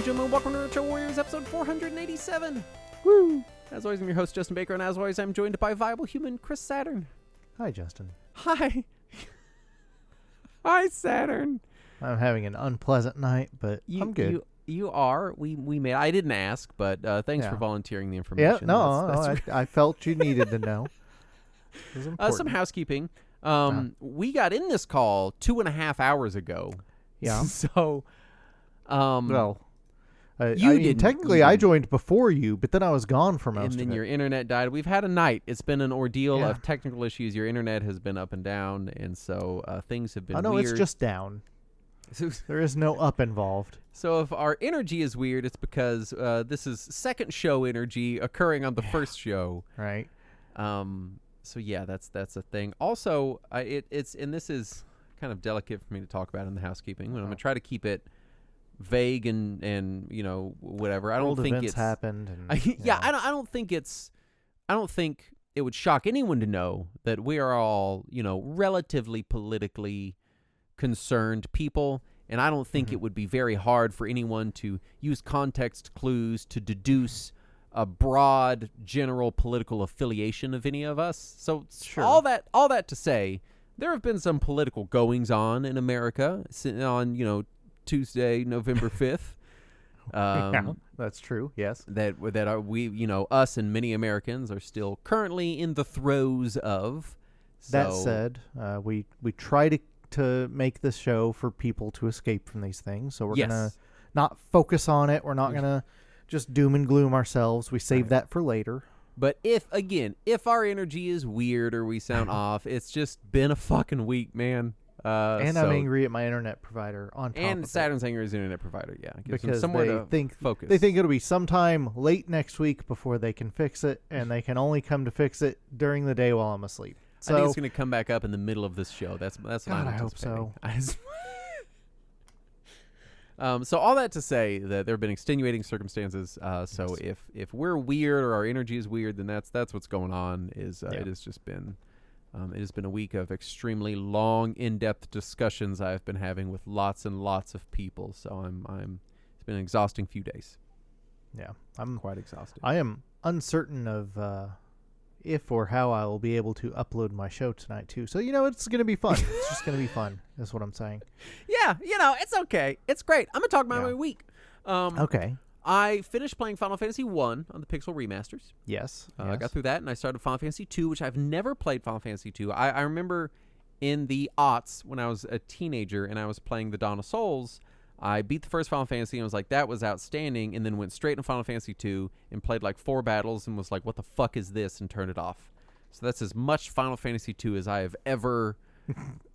gentlemen, and welcome to Retro Warriors episode 487. Woo! As always, I'm your host, Justin Baker, and as always, I'm joined by Viable Human Chris Saturn. Hi, Justin. Hi. Hi, Saturn. I'm having an unpleasant night, but I'm good. You are. We made. I didn't ask, but thanks Yeah. for volunteering the information. Yeah, no, I felt you needed to know. It was important. Some housekeeping. We got in this call 2.5 hours ago. Yeah. So, well, I you mean, didn't technically even. I joined before you, but then I was gone for most and of then it. your internet died. We've had a night. It's been an ordeal Yeah. of technical issues. Your internet has been up and down, and so things have been Oh, no, weird. it's just down. There is no up involved. So if our energy is weird, it's because this is second show energy occurring on the first show. Right. So yeah, that's a thing. Also, it's and this is kind of delicate for me to talk about in the housekeeping. I'm gonna try to keep it vague and you know whatever. I don't World think events it's happened. And, I don't think it would shock anyone to know that we are all relatively politically concerned people. And I don't think it would be very hard for anyone to use context clues to deduce a broad general political affiliation of any of us. So Sure. all that to say, there have been some political goings on in America on Tuesday, November 5th. Yeah, that's true. Yes. That are we us and many Americans are still currently in the throes of. That So, said, we try to make this show for people to escape from these things. So we're Yes. gonna not focus on it. We're not gonna just doom and gloom ourselves. We save that for later. But if our energy is weird or we sound off, it's just been a fucking week, man. And I'm angry at my internet provider on top And of Saturn's angry at his internet provider, yeah. Gives them because somewhere they to think focus. they think it'll be sometime late next week before they can fix it, and they can only come to fix it during the day while I'm asleep. I think So it's going to come back up in the middle of this show. That's what God, I'm I hope so. So all that to say that there have been extenuating circumstances. So if we're weird or our energy is weird, then that's what's going on. It has just been it has been a week of extremely long, in-depth discussions I've been having with lots and lots of people. So it's been an exhausting few days. yeah, I'm Quite exhausted. I am uncertain of if or how I will be able to upload my show tonight too. So it's gonna be fun. It's just gonna be fun. Is what I'm saying. Yeah, it's okay. It's great. I'm gonna talk about Yeah. my week. Okay. I finished playing Final Fantasy 1 on the Pixel remasters. Yes. I yes. got through that, and I started Final Fantasy 2, which I've never played Final Fantasy 2. I remember in the aughts when I was a teenager and I was playing the Dawn of Souls, I beat the first Final Fantasy and was like, that was outstanding, and then went straight into Final Fantasy 2 and played like 4 battles and was like, what the fuck is this, and turned it off. So that's as much Final Fantasy 2 as I have ever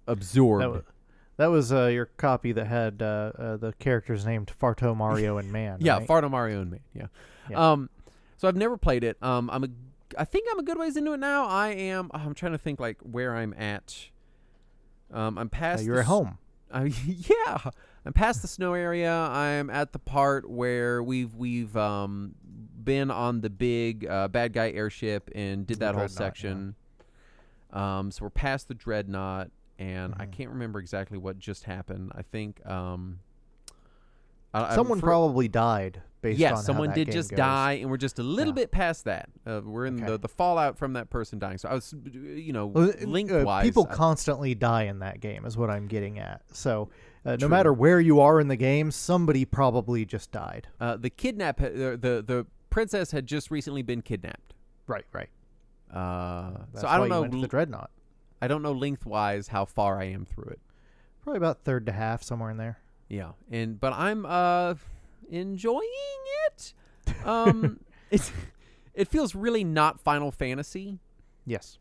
absorbed. That was your copy that had the characters named Farto, Mario, and Man. Yeah, right? Farto, Mario, and me. Yeah. Yeah. So I've never played it. I think I'm a good ways into it now. I'm trying to think like where I'm at. I'm past. You're at home. Yeah, I'm past the snow area. I'm at the part where we've been on the big bad guy airship and did The that whole Dreadnought, section. So we're past the Dreadnought, and I can't remember exactly what just happened. I think Someone probably died based on how someone that did game just goes. die, and we're just a little Yeah. bit past that. We're in Okay. the fallout from that person dying. So I was, Well, lengthwise. people constantly die in that game is what I'm getting at. So no True. matter where you are in the game, somebody probably just died. The the princess had just recently been kidnapped. Right. So That's I why don't you know. went to the Dreadnought. I don't know lengthwise how far I am through it. Probably about third to half, somewhere in there. Yeah, but I'm enjoying it. It feels really not Final Fantasy. Yes.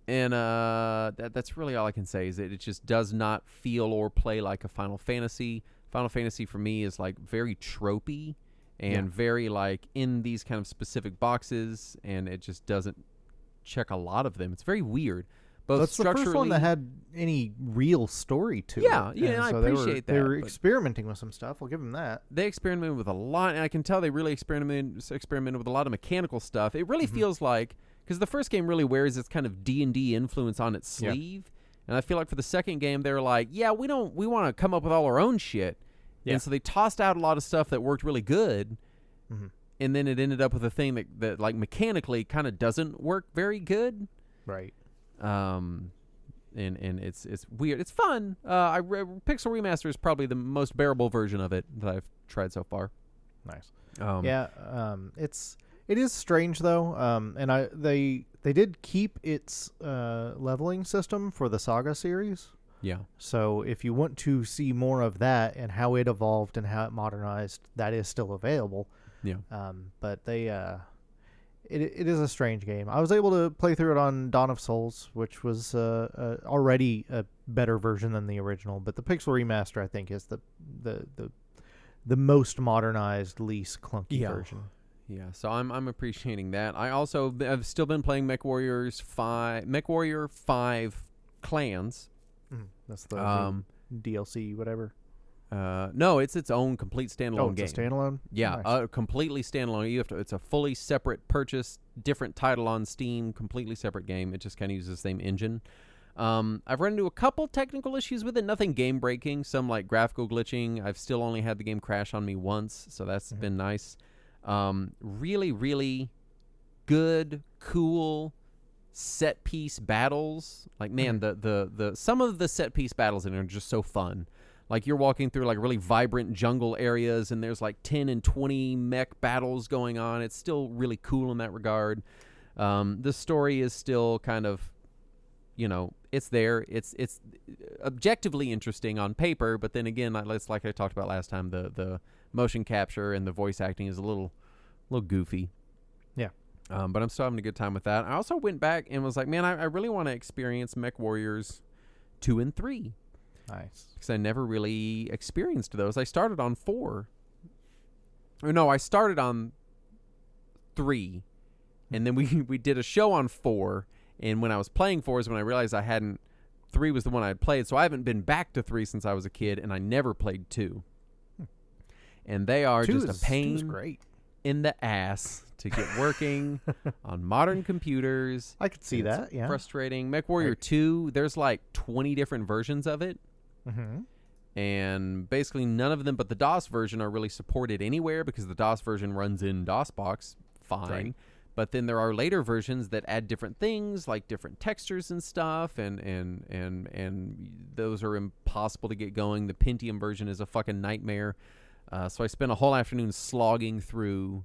And that's really all I can say is that it just does not feel or play like a Final Fantasy. Final Fantasy for me is like very tropey and very like in these kind of specific boxes, and it just doesn't check a lot of them. It's very weird. Both That's the first one that had any real story to it. Yeah, And I so appreciate they that, were but- experimenting with some stuff. I'll give them that. They experimented with a lot, and I can tell they really experimented with a lot of mechanical stuff. It really feels like, because the first game really wears its kind of D&D influence on its sleeve, and I feel like for the second game they were like, yeah, we want to come up with all our own shit, Yeah. And so they tossed out a lot of stuff that worked really good, Mm-hmm. and then it ended up with a thing that like mechanically kind of doesn't work very good. Right. And it's weird. It's fun. Pixel Remaster is probably the most bearable version of it that I've tried so far. Nice. Yeah. It is strange though. And they did keep its leveling system for the Saga series. Yeah. So if you want to see more of that and how it evolved and how it modernized, that is still available. Yeah. But they it is a strange game. I was able to play through it on Dawn of Souls, which was already a better version than the original. But the Pixel Remaster, I think, is the most modernized, least clunky version. Yeah, so I'm appreciating that. I've still been playing MechWarrior 5 Clans. That's the DLC, whatever. No, it's its own complete standalone game. It's a standalone? Yeah, Nice. completely standalone. It's a fully separate purchase, different title on Steam, completely separate game. It just kind of uses the same engine. I've run into a couple technical issues with it, nothing game breaking, some like graphical glitching. I've still only had the game crash on me once, so that's been nice. Really, really good, cool set piece battles. Like, man, the some of the set piece battles in it are just so fun. Like, you're walking through like really vibrant jungle areas, and there's like 10 and 20 mech battles going on. It's still really cool in that regard. The story is still kind of, it's there. It's objectively interesting on paper, but then again, it's like I talked about last time, the motion capture and the voice acting is a little goofy. Yeah. But I'm still having a good time with that. I also went back and was like, man, I really want to experience MechWarriors 2 and 3. Nice. Because I never really experienced those. I started on 4. Or no, I started on 3. And then we did a show on 4. And when I was playing 4 is when I realized 3 was the one I had played. So I haven't been back to 3 since I was a kid, and I never played 2. And they are just a pain great. in the ass to get working on modern computers. I could see that, yeah. Frustrating. MechWarrior 2, there's like 20 different versions of it. Mm-hmm. And basically none of them but the DOS version are really supported anywhere because the DOS version runs in DOSBox fine. Right. But then there are later versions that add different things, like different textures and stuff, and those are impossible to get going. The Pentium version is a fucking nightmare. So I spent a whole afternoon slogging through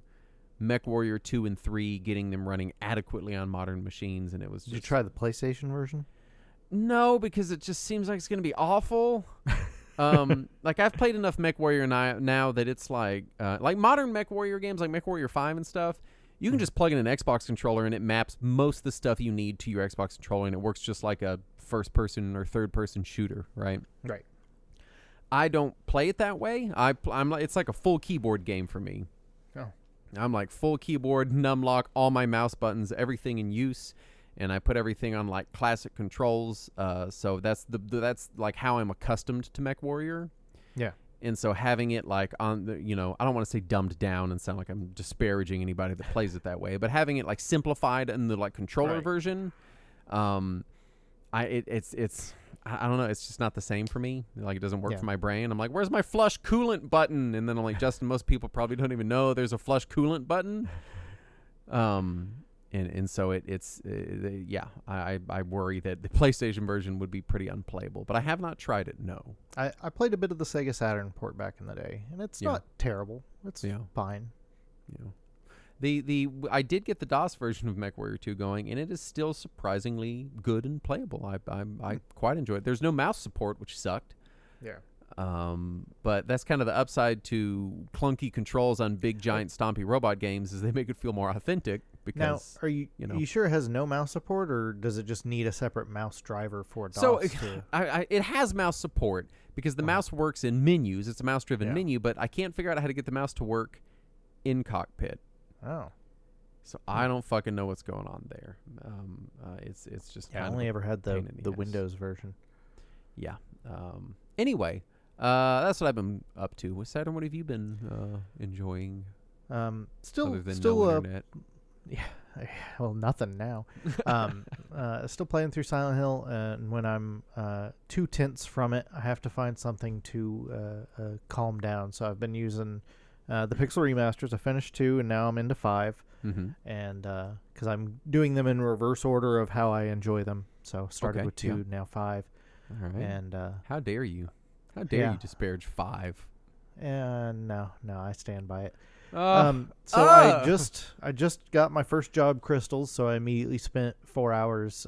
MechWarrior 2 and 3, getting them running adequately on modern machines, and it was just... Did you try the PlayStation version? No, because it just seems like it's going to be awful. Like, I've played enough MechWarrior now that it's like modern MechWarrior games, like MechWarrior 5 and stuff, you can just plug in an Xbox controller and it maps most of the stuff you need to your Xbox controller, and it works just like a first-person or third-person shooter, right? Right. I don't play it that way. I'm like, it's like a full keyboard game for me. Oh. I'm like full keyboard, numlock, all my mouse buttons, everything in use, and I put everything on like classic controls. So that's like how I'm accustomed to MechWarrior. Yeah. And so having it like on the, I don't want to say dumbed down and sound like I'm disparaging anybody that plays it that way, but having it like simplified in the like controller version, it's I don't know, it's just not the same for me. Like, it doesn't work for my brain. I'm like, where's my flush coolant button? And then I'm like, Justin, most people probably don't even know there's a flush coolant button. And so I worry that the PlayStation version would be pretty unplayable, but I have not tried it. No, I played a bit of the Sega Saturn port back in the day, and it's not terrible. It's fine. Yeah. I did get the DOS version of MechWarrior 2 going, and it is still surprisingly good and playable. I quite enjoy it. There's no mouse support, which sucked. Yeah. But that's kind of the upside to clunky controls on big, giant, stompy robot games, is they make it feel more authentic. Because, now, are you sure it has no mouse support, or does it just need a separate mouse driver for DOS? So it has mouse support because the mouse works in menus. It's a mouse-driven menu, but I can't figure out how to get the mouse to work in cockpit. Oh. So I don't fucking know what's going on there. It's just kind I of only ever had the ass. Windows version. Yeah. Anyway, that's what I've been up to. Saturn, what have you been enjoying? Still other than still no internet? Yeah. Well, nothing now. still playing through Silent Hill, and when I'm 2 tenths from it, I have to find something to calm down. So I've been using the Pixel remasters. I finished 2, and now I'm into 5. Mm-hmm. And because I'm doing them in reverse order of how I enjoy them. So started Okay, with 2, now 5. All right. And How dare you? How dare yeah. you disparage 5? no, I stand by it. Oh. So I just got my first job crystals, so I immediately spent 4 hours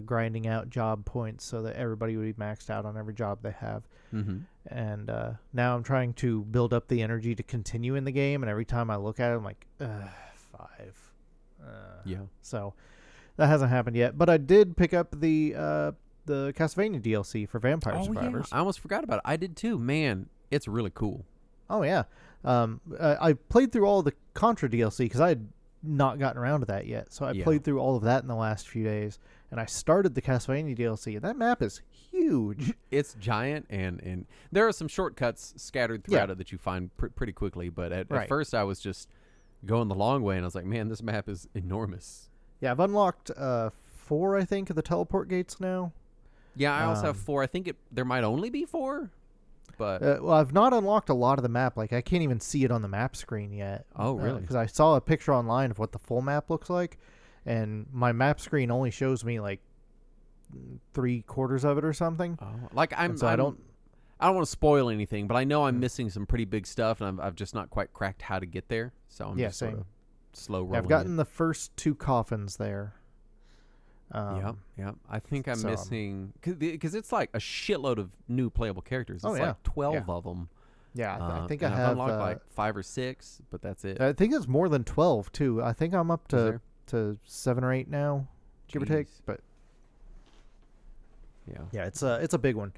grinding out job points so that everybody would be maxed out on every job they have. Mm-hmm. And now I'm trying to build up the energy to continue in the game, and every time I look at it, I'm like, 5. Yeah. So that hasn't happened yet, but I did pick up the Castlevania DLC for Vampire Survivors. Yeah. I almost forgot about it. I did too. Man, it's really cool. Oh yeah. I played through all the Contra DLC because I had not gotten around to that yet. So I played through all of that in the last few days, and I started the Castlevania DLC, and that map is huge. It's giant, and there are some shortcuts scattered throughout it that you find pretty quickly. But at first, I was just going the long way, and I was like, man, this map is enormous. Yeah, I've unlocked 4, I think, of the teleport gates now. Yeah, I also have 4. I think there might only be 4. But well, I've not unlocked a lot of the map. Like, I can't even see it on the map screen yet. Oh, really? Because I saw a picture online of what the full map looks like, and my map screen only shows me like 3/4 of it or something. Oh, like I don't want to spoil anything, but I know I'm missing some pretty big stuff, and I've just not quite cracked how to get there. So I'm just sort of slow rolling. I've gotten the first 2 coffins there. Yeah. I think I'm missing because it's like a shitload of new playable characters. It's like 12 of them. Yeah, I think I I've have unlocked like 5 or 6, but that's it. I think it's more than 12 too. I think I'm up to 7 or 8 now, give or take. But yeah, it's a big one.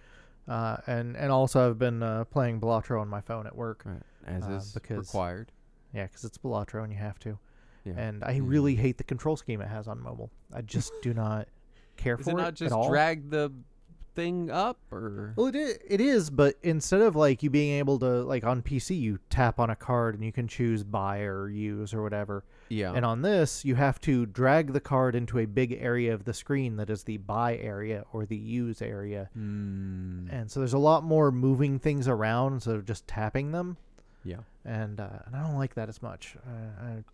And also I've been playing Balatro on my phone at work, right, as is required. Yeah, because it's Balatro and you have to. Yeah. And I really hate the control scheme it has on mobile. I just do not care for it not just at all. Drag the thing up, or well, it is, but instead of like you being able to, like on PC, you tap on a card and you can choose buy or use or whatever. Yeah. And on this, you have to drag the card into a big area of the screen that is the buy area or the use area. And so there's a lot more moving things around instead of just tapping them. Yeah. And I don't like that as much.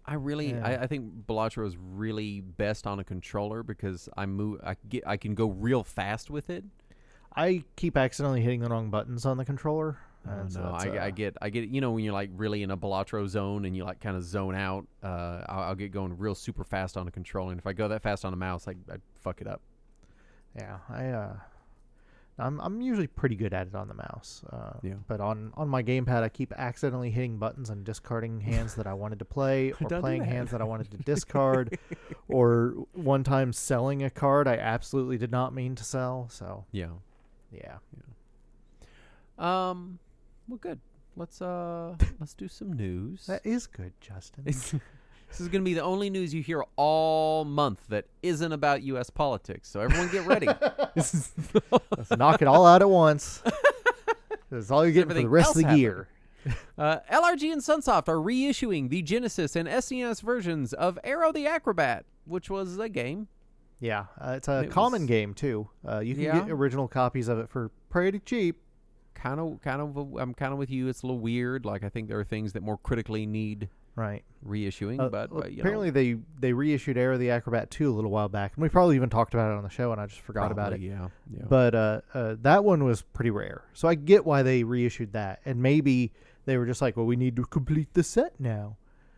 I think Balatro is really best on a controller because I can go real fast with it. I keep accidentally hitting the wrong buttons on the controller. I get you know, when you're like really in a Balatro zone and you like kind of zone out, I'll get going real super fast on a controller, and if I go that fast on a mouse, I fuck it up. Yeah, I'm usually pretty good at it on the mouse. But on my gamepad, I keep accidentally hitting buttons and discarding hands that I wanted to play, or playing hands that I wanted to discard, or one time selling a card I absolutely did not mean to sell. So yeah. Well, good. Let's do some news. That is good, Justin. This is going to be the only news you hear all month that isn't about U.S. politics. So everyone get ready. Let's knock it all out at once. That's all you're getting for the rest of the year. LRG and Sunsoft are reissuing the Genesis and SNES versions of Aero the Acrobat, which was a game. Yeah, it's a common game too. You can get original copies of it for pretty cheap. I'm kind of with you. It's a little weird. Like, I think there are things that more critically need reissuing. But apparently they reissued Aero the Acrobat 2 a little while back, and we probably even talked about it on the show, and I just forgot about it. Yeah. But that one was pretty rare, so I get why they reissued that. And maybe they were just like, well, we need to complete the set now.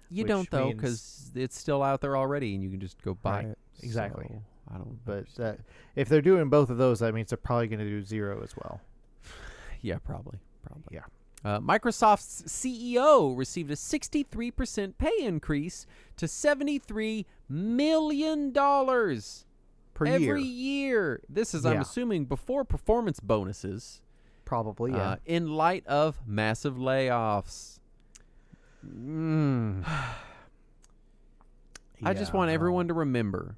You don't though, because it's still out there already, and you can just go buy it. Exactly. So, I don't. But if they're doing both of those, that means they're probably going to do Zero as well. Yeah, probably. Yeah. Microsoft's CEO received a 63% pay increase to $73 million per every year. This is, I'm assuming, before performance bonuses. Probably, yeah. In light of massive layoffs. I just want everyone to remember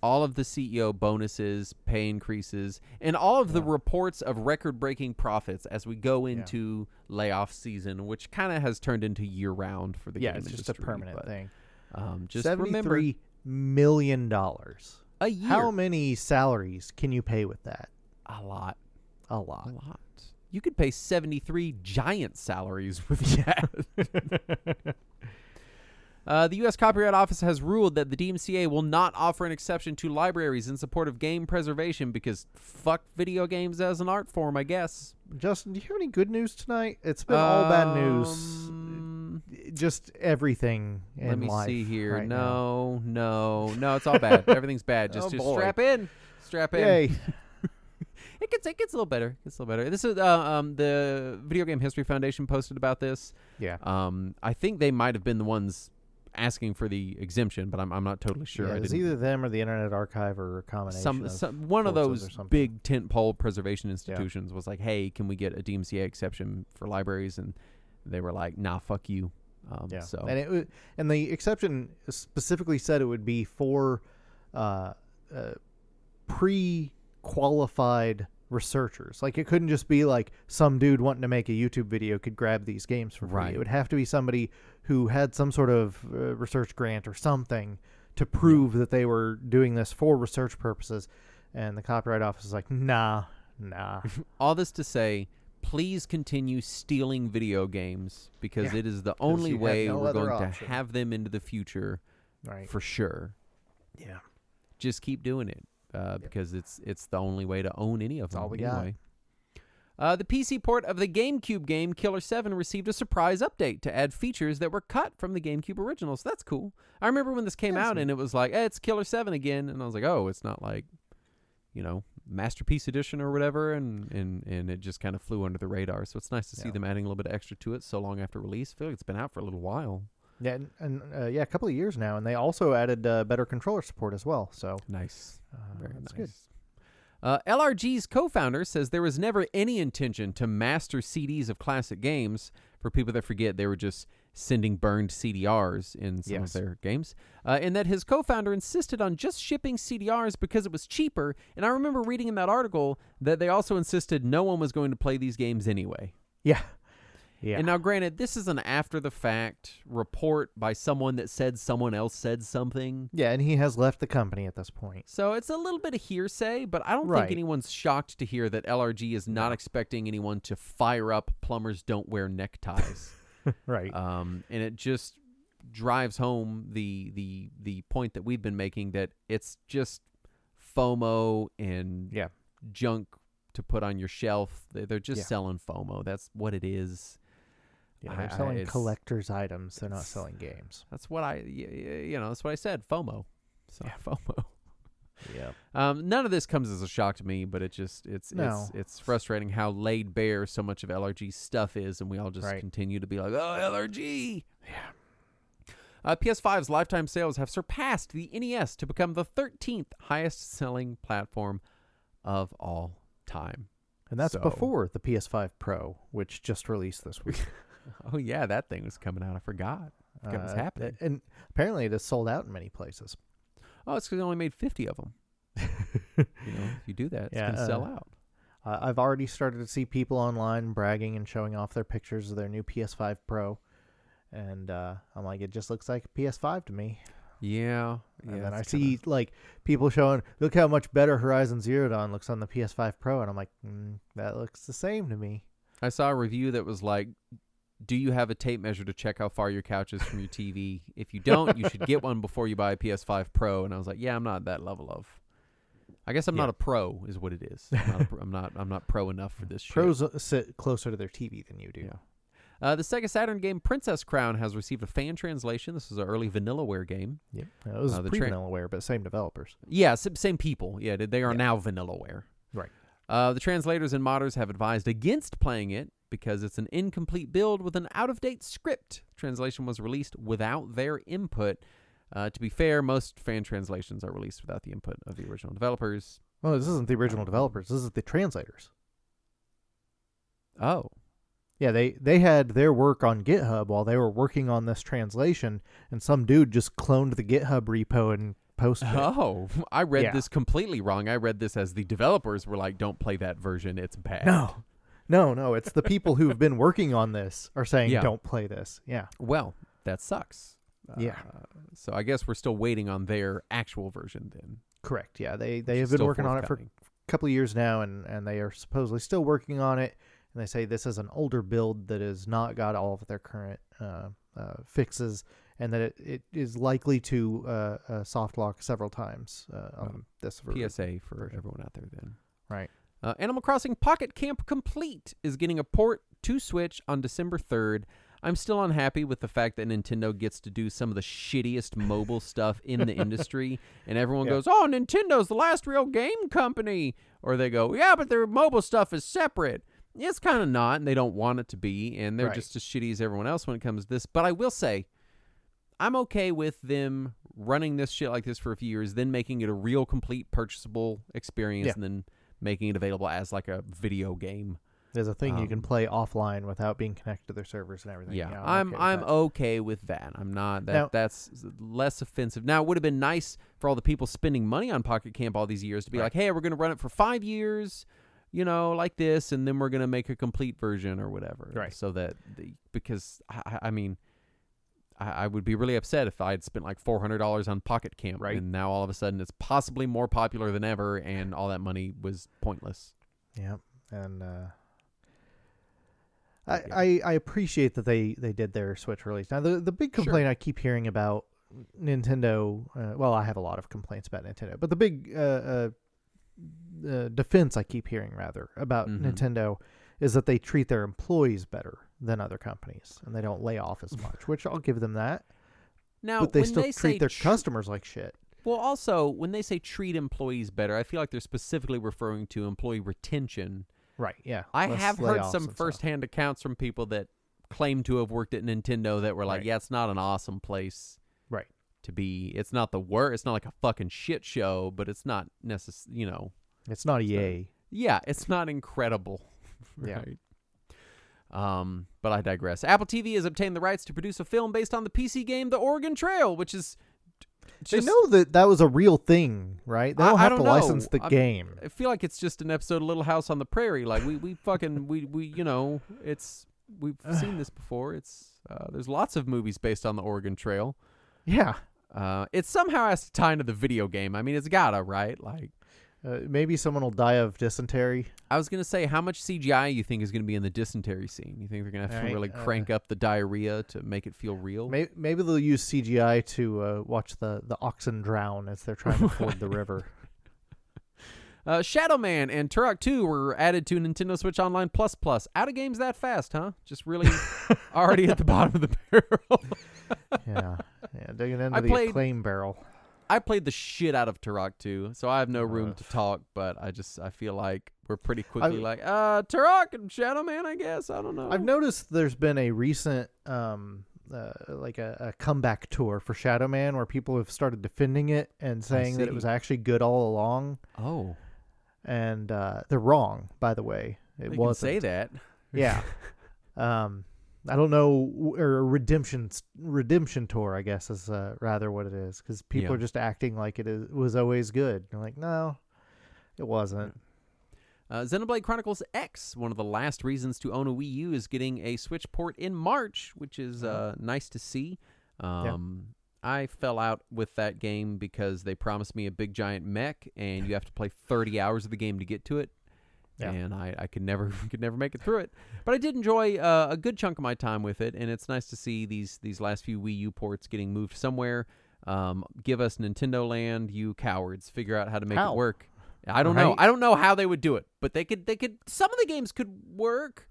all of the CEO bonuses, pay increases, and all of the reports of record-breaking profits as we go into layoff season, which kind of has turned into year-round for the game industry. Yeah, it's just a permanent thing. Just remember, $73 million. A year. How many salaries can you pay with that? A lot. A lot. A lot. You could pay 73 giant salaries with that. The U.S. Copyright Office has ruled that the DMCA will not offer an exception to libraries in support of game preservation because fuck video games as an art form, I guess. Justin, do you have any good news tonight? It's been all bad news. Just everything in Let me life see here. right No, it's all bad. Everything's bad. Just boy. strap in. Strap in. Yay. It gets a little better. This is the Video Game History Foundation posted about this. Yeah. I think they might have been the ones asking for the exemption, but I'm not totally sure. Yeah, it's either them or the Internet Archive or a combination one of forces those or something. big tentpole preservation institutions was like, hey, can we get a DMCA exception for libraries? And they were like, nah, fuck you. So and the exception specifically said it would be for pre-qualified researchers. Like, it couldn't just be like some dude wanting to make a YouTube video could grab these games for free. Right. It would have to be somebody who had some sort of research grant or something to prove that they were doing this for research purposes. And the Copyright Office is like, nah. All this to say, please continue stealing video games because it is the only you have way no we're other going option. to have them into the future Right. for sure. Yeah. Just keep doing it because it's the only way to own any of them. all we got. anyway. The PC port of the GameCube game Killer 7 received a surprise update to add features that were cut from the GameCube original. So that's cool. I remember when this came out and it was like, hey, it's Killer 7 again. And I was like, oh, it's not like, Masterpiece Edition or whatever. And it just kind of flew under the radar. So it's nice to see them adding a little bit extra to it so long after release. I feel like it's been out for a little while. Yeah, and a couple of years now. And they also added better controller support as well. So Nice. Very that's nice. good. LRG's co-founder says there was never any intention to master CDs of classic games. For people that forget, they were just sending burned CDRs in some of their games. And that his co-founder insisted on just shipping CDRs because it was cheaper. And I remember reading in that article that they also insisted no one was going to play these games anyway. Yeah. Yeah. And now, granted, this is an after-the-fact report by someone that said someone else said something. Yeah, and he has left the company at this point. So it's a little bit of hearsay, but I don't think anyone's shocked to hear that LRG is not expecting anyone to fire up plumbers don't wear neckties. Right. And it just drives home the point that we've been making that it's just FOMO and junk to put on your shelf. They're just selling FOMO. That's what it is. Yeah, they're selling collector's items. They're not selling games. That's what that's what I said. FOMO. So FOMO. Yeah. None of this comes as a shock to me, but it's frustrating how laid bare so much of LRG's stuff is, and we all just continue to be like, oh, LRG. Yeah. PS5's lifetime sales have surpassed the NES to become the 13th highest selling platform of all time. And that's before the PS5 Pro, which just released this week. Oh, yeah, that thing was coming out. I forgot. It was happening. And apparently it is sold out in many places. Oh, it's because they only made 50 of them. If you do that, it's going to sell out. I've already started to see people online bragging and showing off their pictures of their new PS5 Pro. And I'm like, it just looks like a PS5 to me. Yeah. And then I see people showing, look how much better Horizon Zero Dawn looks on the PS5 Pro. And I'm like, that looks the same to me. I saw a review that was like, do you have a tape measure to check how far your couch is from your TV? If you don't, you should get one before you buy a PS5 Pro. And I was like, yeah, I'm not that level of. I guess I'm not a pro, is what it is. I'm not pro enough for this shit. Pros sit closer to their TV than you do. Yeah. The Sega Saturn game Princess Crown has received a fan translation. This is an early Vanillaware game. Yeah, it was pre-Vanillaware, but same developers. Yeah, same people. Yeah, they are now Vanillaware. Right. The translators and modders have advised against playing it because it's an incomplete build with an out-of-date script. Translation was released without their input. To be fair, most fan translations are released without the input of the original developers. Well, this isn't the original developers. This is the translators. Oh. Yeah, they had their work on GitHub while they were working on this translation, and some dude just cloned the GitHub repo and posted it. Oh, I read this completely wrong. I read this as the developers were like, don't play that version. It's bad. No. It's the people who've been working on this are saying, don't play this. Yeah. Well, that sucks. Yeah. So I guess we're still waiting on their actual version then. Correct. Yeah, they which have is been still working on it for forthcoming. a couple of years now, and they are supposedly still working on it. And they say this is an older build that has not got all of their current fixes, and that it is likely to soft lock several times on this version. PSA for everyone out there then. Right. Animal Crossing Pocket Camp Complete is getting a port to Switch on December 3rd. I'm still unhappy with the fact that Nintendo gets to do some of the shittiest mobile stuff in the industry, and everyone goes, "Oh, Nintendo's the last real game company," or they go, "Yeah, but their mobile stuff is separate." It's kind of not, and they don't want it to be, and they're just as shitty as everyone else when it comes to this. But I will say, I'm okay with them running this shit like this for a few years, then making it a real complete purchasable experience, and then making it available as like a video game. There's a thing you can play offline without being connected to their servers and everything. Yeah, You know, I'm okay with that. I'm not that. Now, that's less offensive. Now, it would have been nice for all the people spending money on Pocket Camp all these years to be like, "Hey, we're going to run it for 5 years, you know, like this, and then we're going to make a complete version or whatever." Right. So that because I mean, I would be really upset if I had spent like $400 on Pocket Camp, and now all of a sudden it's possibly more popular than ever, and all that money was pointless. Yeah, and I appreciate that they did their Switch release. Now, the big complaint I keep hearing about Nintendo, well, I have a lot of complaints about Nintendo, but the big defense I keep hearing, rather, about Nintendo is that they treat their employees better than other companies, and they don't lay off as much, which I'll give them that. Now, but they when still they treat say their customers like shit. Well, also, when they say treat employees better, I feel like they're specifically referring to employee retention. Right, yeah. I have heard some firsthand accounts from people that claim to have worked at Nintendo that were like, yeah, it's not an awesome place to be. It's not the worst. It's not like a fucking shit show, but it's not necessarily, you know. It's not EA. Yeah, it's not incredible. Right. But I digress. Apple TV has obtained the rights to produce a film based on the PC game The Oregon Trail, which is just, they know that was a real thing, right? They don't have to license the game. I feel like it's just an episode of Little House on the Prairie. Like we fucking you know, we've seen this before. It's there's lots of movies based on the Oregon Trail. Yeah. It somehow has to tie into the video game. I mean, it's gotta, right? Like maybe someone will die of dysentery. I was gonna say, how much CGI you think is gonna be in the dysentery scene? You think they're gonna have to really crank up the diarrhea to make it feel real? Maybe they'll use CGI to watch the oxen drown as they're trying to ford the river. Shadow Man and Turok 2 were added to Nintendo Switch Online Plus Plus. Out of games that fast, huh? Just really already at the bottom of the barrel. yeah, digging into the acclaim barrel. I played the shit out of Turok 2, so I have no room to talk, but I feel like we're pretty quickly Turok and Shadow Man, I guess. I don't know. I've noticed there's been a recent like a comeback tour for Shadow Man where people have started defending it and saying that it was actually good all along. Oh. And they're wrong, by the way. It wasn't. Can say that. Yeah. I don't know, or redemption tour, I guess, is rather what it is, because people are just acting like it was always good. They're like, no, it wasn't. Xenoblade Chronicles X, one of the last reasons to own a Wii U, is getting a Switch port in March, which is nice to see. I fell out with that game because they promised me a big giant mech, and you have to play 30 hours of the game to get to it. Yeah. And I could never make it through it. But I did enjoy a good chunk of my time with it, and it's nice to see these last few Wii U ports getting moved somewhere. Give us Nintendo Land, you cowards. Figure out how to make it work. I don't know. I don't know how they would do it, but they could. Some of the games could work.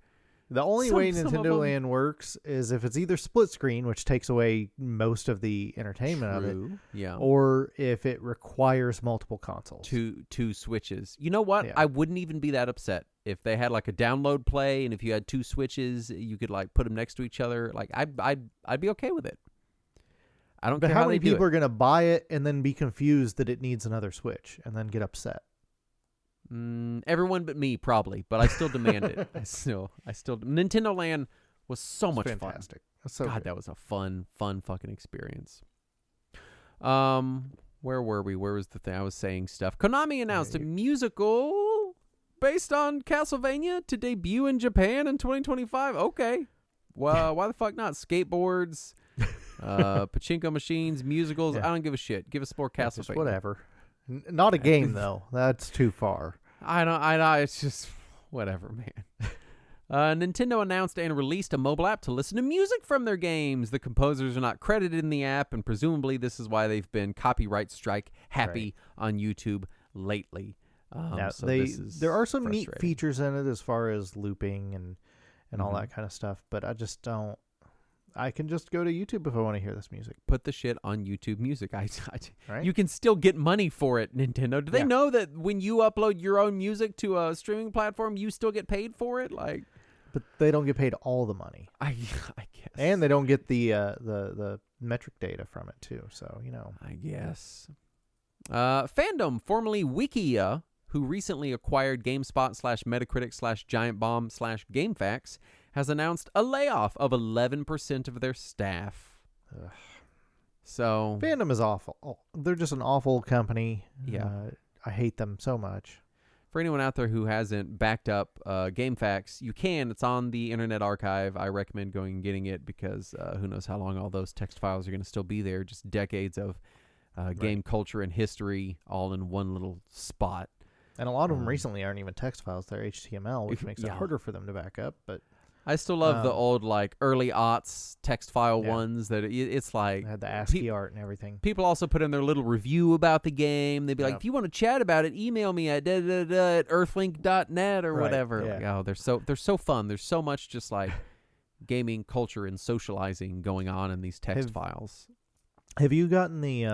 The only way Nintendo Land works is if it's either split screen, which takes away most of the entertainment of it, or if it requires multiple consoles. Two Switches. You know what? Yeah. I wouldn't even be that upset if they had like a download play, and if you had two Switches, you could like put them next to each other. Like I'd be okay with it. I don't care how many people are going to buy it and then be confused that it needs another Switch and then get upset. Everyone but me, probably, but I still demand it. I still. Nintendo Land was so much fantastic. Fun. So God, that was a fun fucking experience. Where were we? Where was the thing? I was saying stuff. Konami announced a musical based on Castlevania to debut in Japan in 2025. Okay, well, why the fuck not? Skateboards, pachinko machines, musicals. I don't give a shit. Give us more Castlevania. Just whatever. Not a game though. That's too far. I know. It's just whatever, man. Nintendo announced and released a mobile app to listen to music from their games. The composers are not credited in the app, and presumably this is why they've been copyright strike happy on YouTube lately. So there are some neat frustrating. features in it as far as looping and all that kind of stuff, but I just don't. I can just go to YouTube if I want to hear this music. Put the shit on YouTube Music. Right? You can still get money for it, Nintendo. Do they know that when you upload your own music to a streaming platform, you still get paid for it? Like, but they don't get paid all the money, I guess. and they don't get the metric data from it too. So I guess. Fandom, formerly Wikia, who recently acquired GameSpot/Metacritic/Giant Bomb/GameFAQs, has announced a layoff of 11% of their staff. Ugh. So Fandom is awful. They're just an awful company. Yeah. I hate them so much. for anyone out there who hasn't backed up GameFAQs, you can. It's on the Internet Archive. I recommend going and getting it because who knows how long all those text files are going to still be there. Just decades of game culture and history all in one little spot. And a lot of them recently aren't even text files; they're HTML, which makes it harder for them to back up. But I still love the old like early aughts text file ones that it's like they had the ASCII art and everything. People also put in their little review about the game. They'd be like, if you want to chat about it, email me at at earthlink.net or whatever. Yeah. Like, oh, they're so fun. There's so much just like gaming culture and socializing going on in these text files. Have you gotten the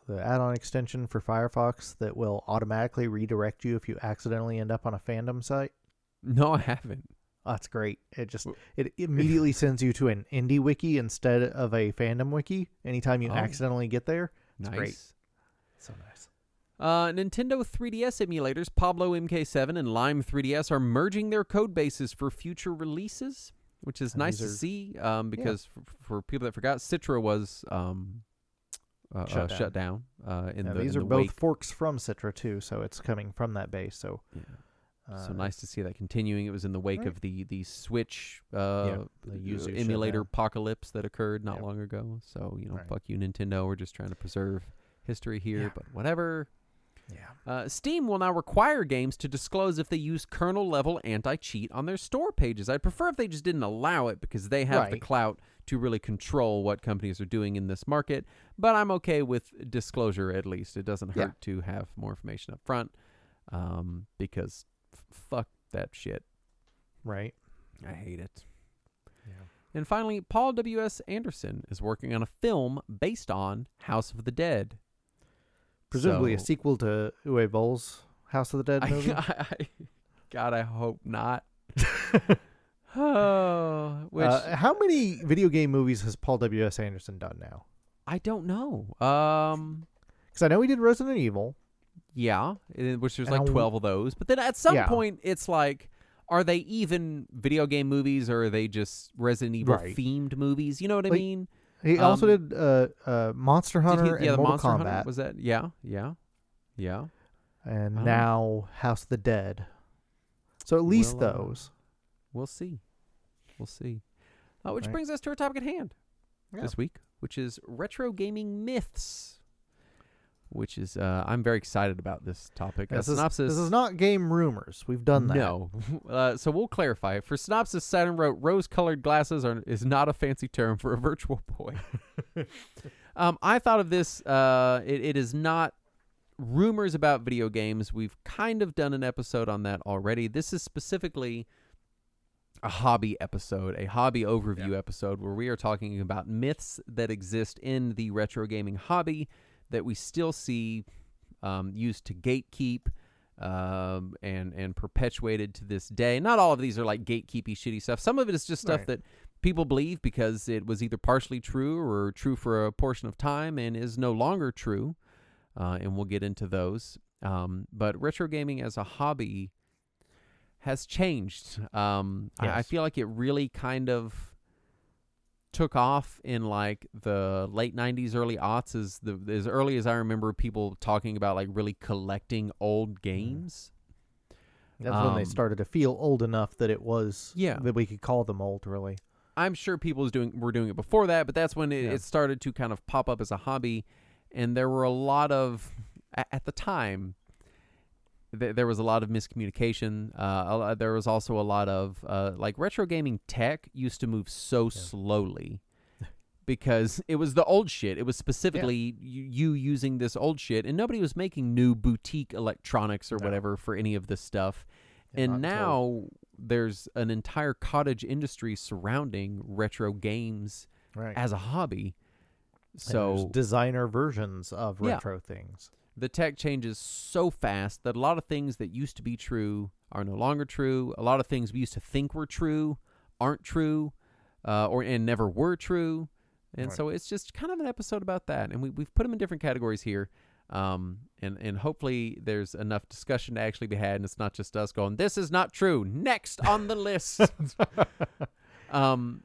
add-on extension for Firefox that will automatically redirect you if you accidentally end up on a fandom site? No, I haven't. Oh, that's great. It immediately sends you to an indie wiki instead of a fandom wiki anytime you accidentally get there. It's great. So nice. Nintendo 3DS emulators Pablo MK7 and Lime 3DS are merging their code bases for future releases, which is nice to see because for people that forgot, Citra was shut down. These are both forks from Citra too, so it's coming from that base. So. Yeah. So nice to see that continuing. It was in the wake of the Switch emulator apocalypse that occurred not long ago. So, fuck you, Nintendo. We're just trying to preserve history here, but whatever. Yeah. Steam will now require games to disclose if they use kernel-level anti-cheat on their store pages. I'd prefer if they just didn't allow it because they have the clout to really control what companies are doing in this market. But I'm okay with disclosure at least. It doesn't hurt to have more information up front because... fuck that shit. Right. I hate it. Yeah. And finally, Paul W.S. Anderson is working on a film based on House of the Dead. Presumably a sequel to Uwe Boll's House of the Dead movie? God, I hope not. How many video game movies has Paul W.S. Anderson done now? I don't know. Because I know he did Resident Evil. Yeah, which there's like 12 of those. But then at some point, it's like, are they even video game movies or are they just Resident Evil themed movies? You know what I mean? He also did Monster Hunter and Mortal Monster Kombat. Hunter, was that? Yeah. And now House of the Dead. So at least those. We'll see. Which brings us to our topic at hand this week, which is retro gaming myths. Which is, I'm very excited about this topic. Synopsis. This is not game rumors. We've done that. No. So we'll clarify. For synopsis, Saturn wrote, rose-colored glasses is not a fancy term for a virtual boy. I thought of this, it is not rumors about video games. We've kind of done an episode on that already. This is specifically a hobby episode, a hobby overview episode, where we are talking about myths that exist in the retro gaming hobby that we still see used to gatekeep and perpetuated to this day. Not all of these are like gatekeepy shitty stuff. Some of it is just stuff that people believe because it was either partially true or true for a portion of time and is no longer true. And we'll get into those. But retro gaming as a hobby has changed. I feel like it really kind of took off in like the late 90s, early aughts, as early as I remember people talking about like really collecting old games. That's when they started to feel old enough that it was that we could call them old, really. I'm sure people were doing it before that, but that's when it started to kind of pop up as a hobby. And there were a lot of at the time, there was a lot of miscommunication. There was also a lot of like retro gaming tech used to move so slowly because it was the old shit. It was specifically you using this old shit, and nobody was making new boutique electronics or whatever for any of this stuff. And now there's an entire cottage industry surrounding retro games as a hobby. So designer versions of retro things. The tech changes so fast that a lot of things that used to be true are no longer true. A lot of things we used to think were true aren't true, and never were true. And so it's just kind of an episode about that. And we've put them in different categories here. And hopefully there's enough discussion to actually be had, and it's not just us going, this is not true. Next on the list. And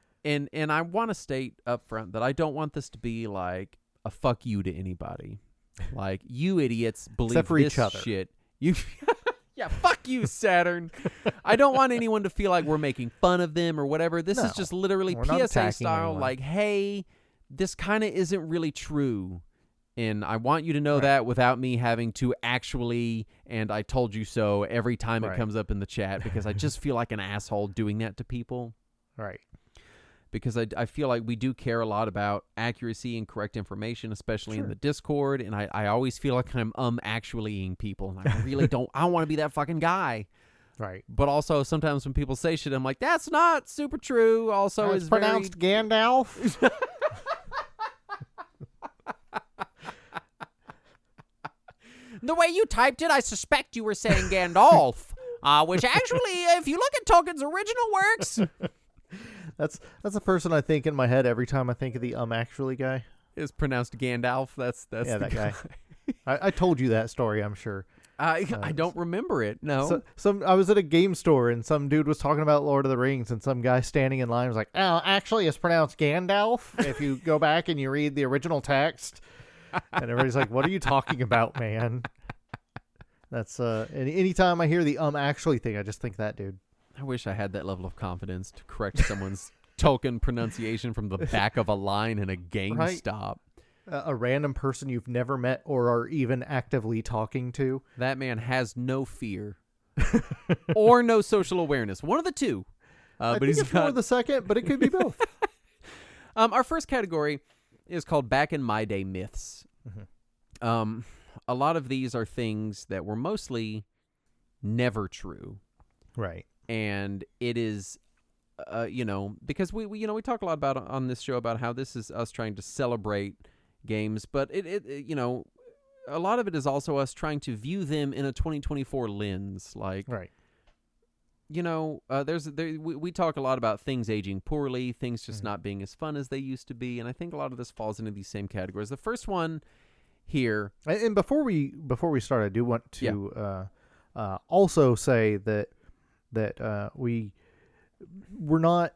I want to state up front that I don't want this to be like a fuck you to anybody. Like, you idiots believe except for this each other. shit. You, yeah, fuck you, Saturn. I don't want anyone to feel like we're making fun of them or whatever. This is just literally PSA style. Anyone. Like, hey, this kind of isn't really true. And I want you to know that without me having to actually, and I told you so every time it comes up in the chat, because I just feel like an asshole doing that to people. Right. Because I feel like we do care a lot about accuracy and correct information, especially in the Discord. And I always feel like I'm actually-ing people. And I really don't want to be that fucking guy. Right. But also sometimes when people say shit, I'm like, that's not super true. Also, it's pronounced Gandalf. The way you typed it, I suspect you were saying Gandalf. Which actually, if you look at Tolkien's original works... That's a person I think in my head every time I think of the actually guy. It's pronounced Gandalf. That's that guy. I told you that story, I'm sure. I don't remember it. No. I was at a game store and some dude was talking about Lord of the Rings, and some guy standing in line was like, "Oh, actually, it's pronounced Gandalf if you go back and you read the original text." And everybody's like, "What are you talking about, man?" That's anytime I hear the actually thing, I just think that dude. I wish I had that level of confidence to correct someone's Tolkien pronunciation from the back of a line in a GameStop. A random person you've never met or are even actively talking to. That man has no fear or no social awareness. One of the two. But he's more the second, but it could be both. Our first category is called Back in My Day Myths. Mm-hmm. A lot of these are things that were mostly never true. Right. And it is, because we talk a lot about on this show about how this is us trying to celebrate games, but it a lot of it is also us trying to view them in a 2024 lens. Like, right. We talk a lot about things aging poorly, things just not being as fun as they used to be, and I think a lot of this falls into these same categories. The first one here, and before we start, I do want to also say that we're not.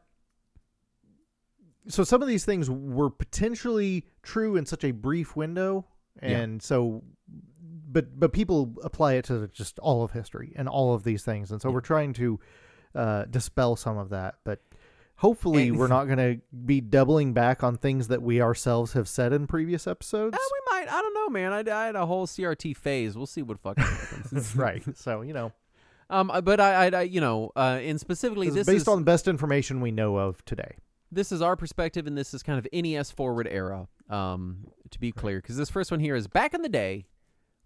So some of these things were potentially true in such a brief window, and so, but people apply it to just all of history and all of these things, and so we're trying to dispel some of that. But hopefully, we're not going to be doubling back on things that we ourselves have said in previous episodes. We might. I don't know, man. I had a whole CRT phase. We'll see what fucking happens. Right. So but and specifically this based is on the best information we know of today. This is our perspective, and this is kind of NES forward era, to be clear. Because this first one here is, back in the day,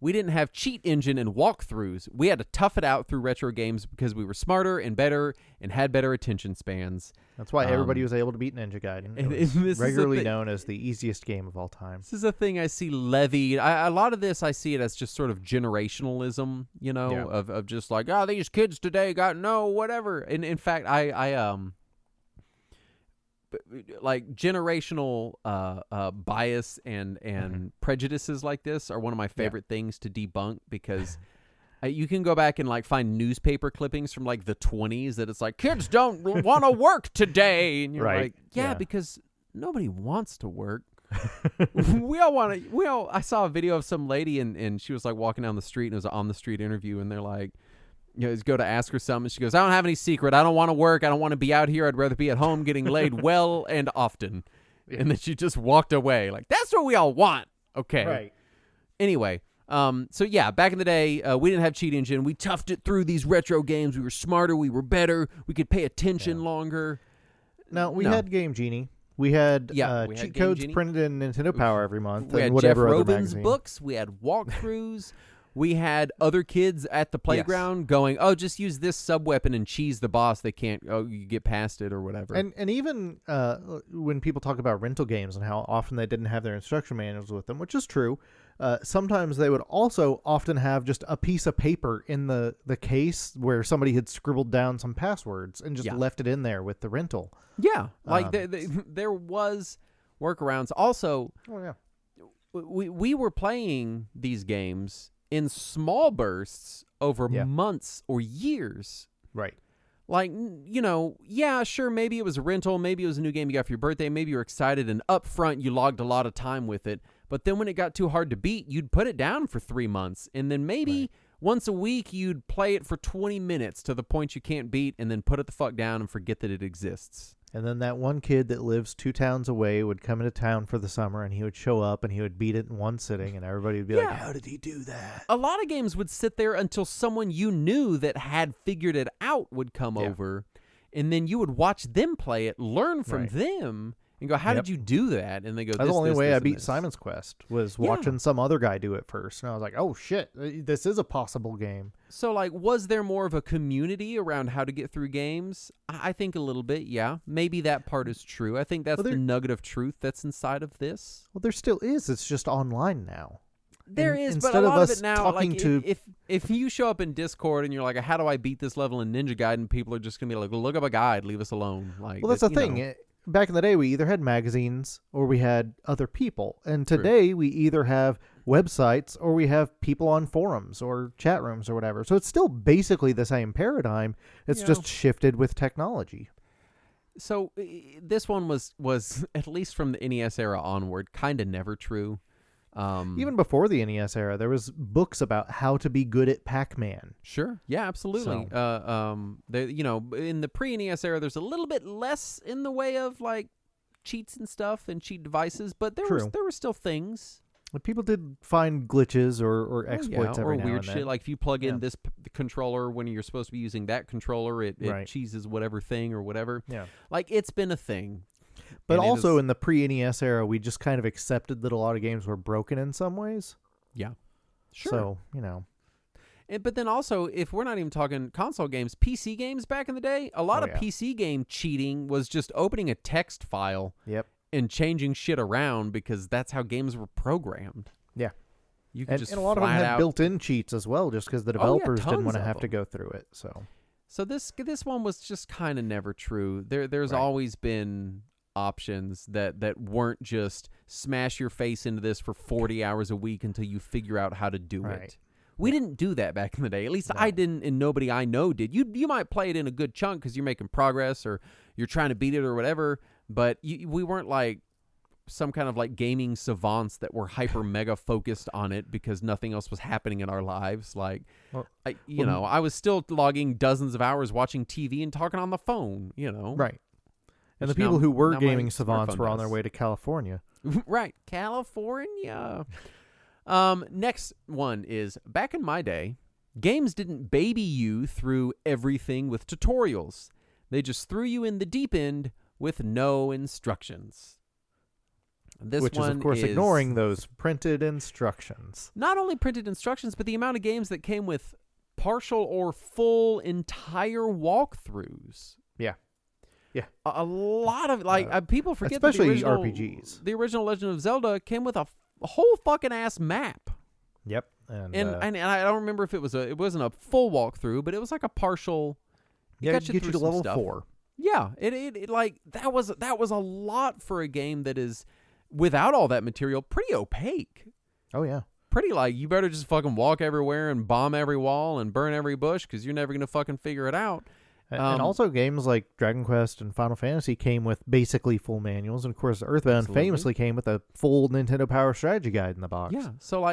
we didn't have cheat engine and walkthroughs. We had to tough it out through retro games because we were smarter and better and had better attention spans. That's why everybody was able to beat Ninja Gaiden. It was regularly known as the easiest game of all time. This is a thing I see levied. A lot of this, I see it as just sort of generationalism, of just like, these kids today got whatever. And in fact, I like generational bias and prejudices like this are one of my favorite things to debunk, because you can go back and like find newspaper clippings from like the 1920s that it's like, kids don't want to work today, and you're like, because nobody wants to work. we all want to. I saw a video of some lady and she was like walking down the street, and it was an on the street interview, and they're like, go to ask her something. She goes, I don't have any secret. I don't want to work. I don't want to be out here. I'd rather be at home getting laid well and often. And then she just walked away. Like, that's what we all want. Okay. Right. Anyway, So yeah, back in the day, we didn't have Cheat Engine. We toughed it through these retro games. We were smarter. We were better. We could pay attention longer. Now, we had Game Genie. We had we had cheat Game codes Genie. printed in Nintendo Power every month. We and had whatever Jeff other Robin's magazine. books. We had walkthroughs. We had other kids at the playground going, "Oh, just use this sub weapon and cheese the boss. They can't. Oh, you get past it or whatever." And even when people talk about rental games and how often they didn't have their instruction manuals with them, which is true, sometimes they would also often have just a piece of paper in the case where somebody had scribbled down some passwords and just left it in there with the rental. Yeah, like there was workarounds. Also, we were playing these games in small bursts over months or years. Right. Like, sure, maybe it was a rental, maybe it was a new game you got for your birthday, maybe you were excited, and up front you logged a lot of time with it. But then when it got too hard to beat, you'd put it down for 3 months, and then maybe once a week you'd play it for 20 minutes to the point you can't beat, and then put it the fuck down and forget that it exists. And then that one kid that lives 2 towns away would come into town for the summer, and he would show up, and he would beat it in one sitting, and everybody would be like, how did he do that? A lot of games would sit there until someone you knew that had figured it out would come over, and then you would watch them play it, learn from them, and go, how did you do that? And they go, that's the only way I beat this. Simon's Quest, was watching some other guy do it first. And I was like, oh, shit, this is a possible game. So, like, was there more of a community around how to get through games? I think a little bit, yeah. Maybe that part is true. I think that's the nugget of truth that's inside of this. Well, there still is. It's just online now. There is, but a lot of it now, like, if you show up in Discord and you're like, how do I beat this level in Ninja Gaiden, people are just going to be like, well, look up a guide, leave us alone. Like, well, that's the thing. Back in the day, we either had magazines or we had other people. And today, we either have websites or we have people on forums or chat rooms or whatever. So it's still basically the same paradigm. It's just shifted with technology. So this one was at least from the NES era onward, kind of never true. Even before the NES era, there was books about how to be good at Pac-Man. Sure. Yeah, absolutely. So. In the pre-NES era, there's a little bit less in the way of like cheats and stuff and cheat devices, but there were still things. But people did find glitches or exploits every now weird and then. shit. Like if you plug in this controller when you're supposed to be using that controller, it cheeses whatever thing or whatever. Yeah. Like it's been a thing. But also in the pre-NES era, we just kind of accepted that a lot of games were broken in some ways. Yeah. Sure. So, But then also, if we're not even talking console games, PC games back in the day, a lot of PC game cheating was just opening a text file and changing shit around because that's how games were programmed. Yeah. You could and a lot of them had built-in cheats as well, just because the developers didn't want to have to go through it. So this one was just kind of never true. There's always been options that weren't just smash your face into this for 40 hours a week until you figure out how to do it. We didn't do that back in the day. At least I didn't, and nobody I know did. You might play it in a good chunk because you're making progress or you're trying to beat it or whatever, but we weren't like some kind of like gaming savants that were hyper mega focused on it because nothing else was happening in our lives. Like, I was still logging dozens of hours watching TV and talking on the phone, Right. And the people who were gaming savants were on their way to California. Right. California. Next one is, back in my day, games didn't baby you through everything with tutorials. They just threw you in the deep end with no instructions. Which is, of course, ignoring those printed instructions. Not only printed instructions, but the amount of games that came with partial or full entire walkthroughs. Yeah. Yeah. A lot of, people forget especially that RPGs. The original Legend of Zelda came with a whole fucking ass map. Yep. And I don't remember if it wasn't a full walkthrough, but it was like a partial. Get you to level 4. Yeah. It like that was a lot for a game that is, without all that material, pretty opaque. Oh yeah. Pretty like, you better just fucking walk everywhere and bomb every wall and burn every bush because you're never gonna fucking figure it out. And also games like Dragon Quest and Final Fantasy came with basically full manuals. And, of course, Earthbound famously came with a full Nintendo Power Strategy Guide in the box. Yeah. So,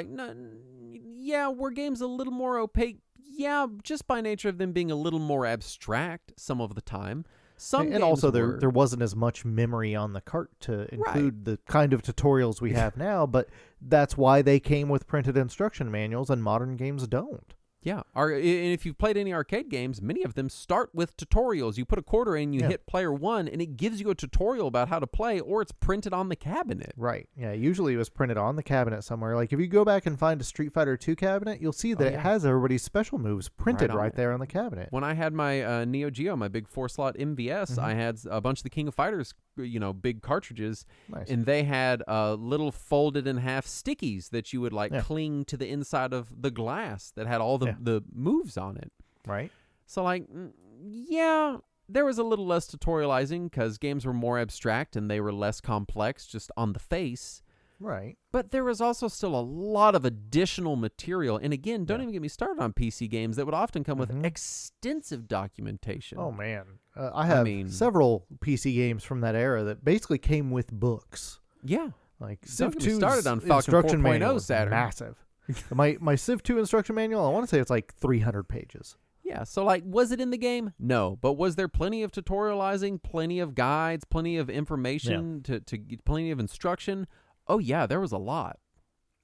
were games a little more opaque? Yeah, just by nature of them being a little more abstract some of the time. Some And games also were. there wasn't as much memory on the cart to include the kind of tutorials we have now, but that's why they came with printed instruction manuals and modern games don't. Yeah. And if you've played any arcade games, many of them start with tutorials. You put a quarter in, you hit player 1, and it gives you a tutorial about how to play, or it's printed on the cabinet. Right. Yeah, usually it was printed on the cabinet somewhere. Like if you go back and find a Street Fighter 2 cabinet, you'll see that it has everybody's special moves printed right there on the cabinet. When I had my Neo Geo, my big 4-slot MVS, I had a bunch of the King of Fighters, big cartridges, and they had little folded in half stickies that you would cling to the inside of the glass that had all the moves on it. Right. So there was a little less tutorializing because games were more abstract and they were less complex just on the face. Right. But there was also still a lot of additional material. And again, don't even get me started on PC games that would often come with extensive documentation. Oh, man. I have several PC games from that era that basically came with books. Yeah. Like Civ 2 started on Falcon 4.0 Saturn. Massive. my Civ 2 instruction manual, I want to say it's like 300 pages. Yeah, so was it in the game? No, but was there plenty of tutorializing, plenty of guides, plenty of information, to get plenty of instruction? Oh, yeah, there was a lot.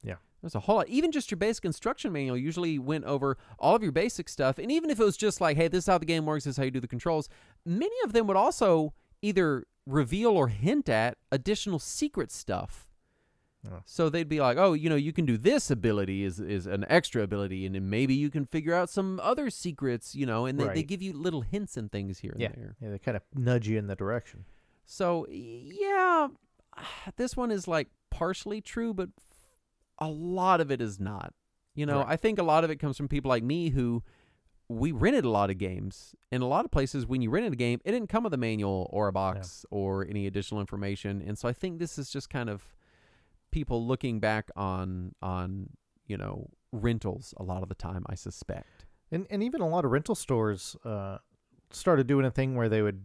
Yeah. There's a whole lot. Even just your basic instruction manual usually went over all of your basic stuff. And even if it was just like, hey, this is how the game works, this is how you do the controls, many of them would also either reveal or hint at additional secret stuff. Oh. So they'd be like, oh, you can do this ability is an extra ability, and then maybe you can figure out some other secrets, and they give you little hints and things here and there. Yeah, they kind of nudge you in the direction. So, yeah, this one is partially true, but a lot of it is not. I think a lot of it comes from people like me who we rented a lot of games. In a lot of places, when you rented a game, it didn't come with a manual or a box or any additional information. And so I think this is just kind of people looking back on rentals a lot of the time, I suspect. And even a lot of rental stores started doing a thing where they would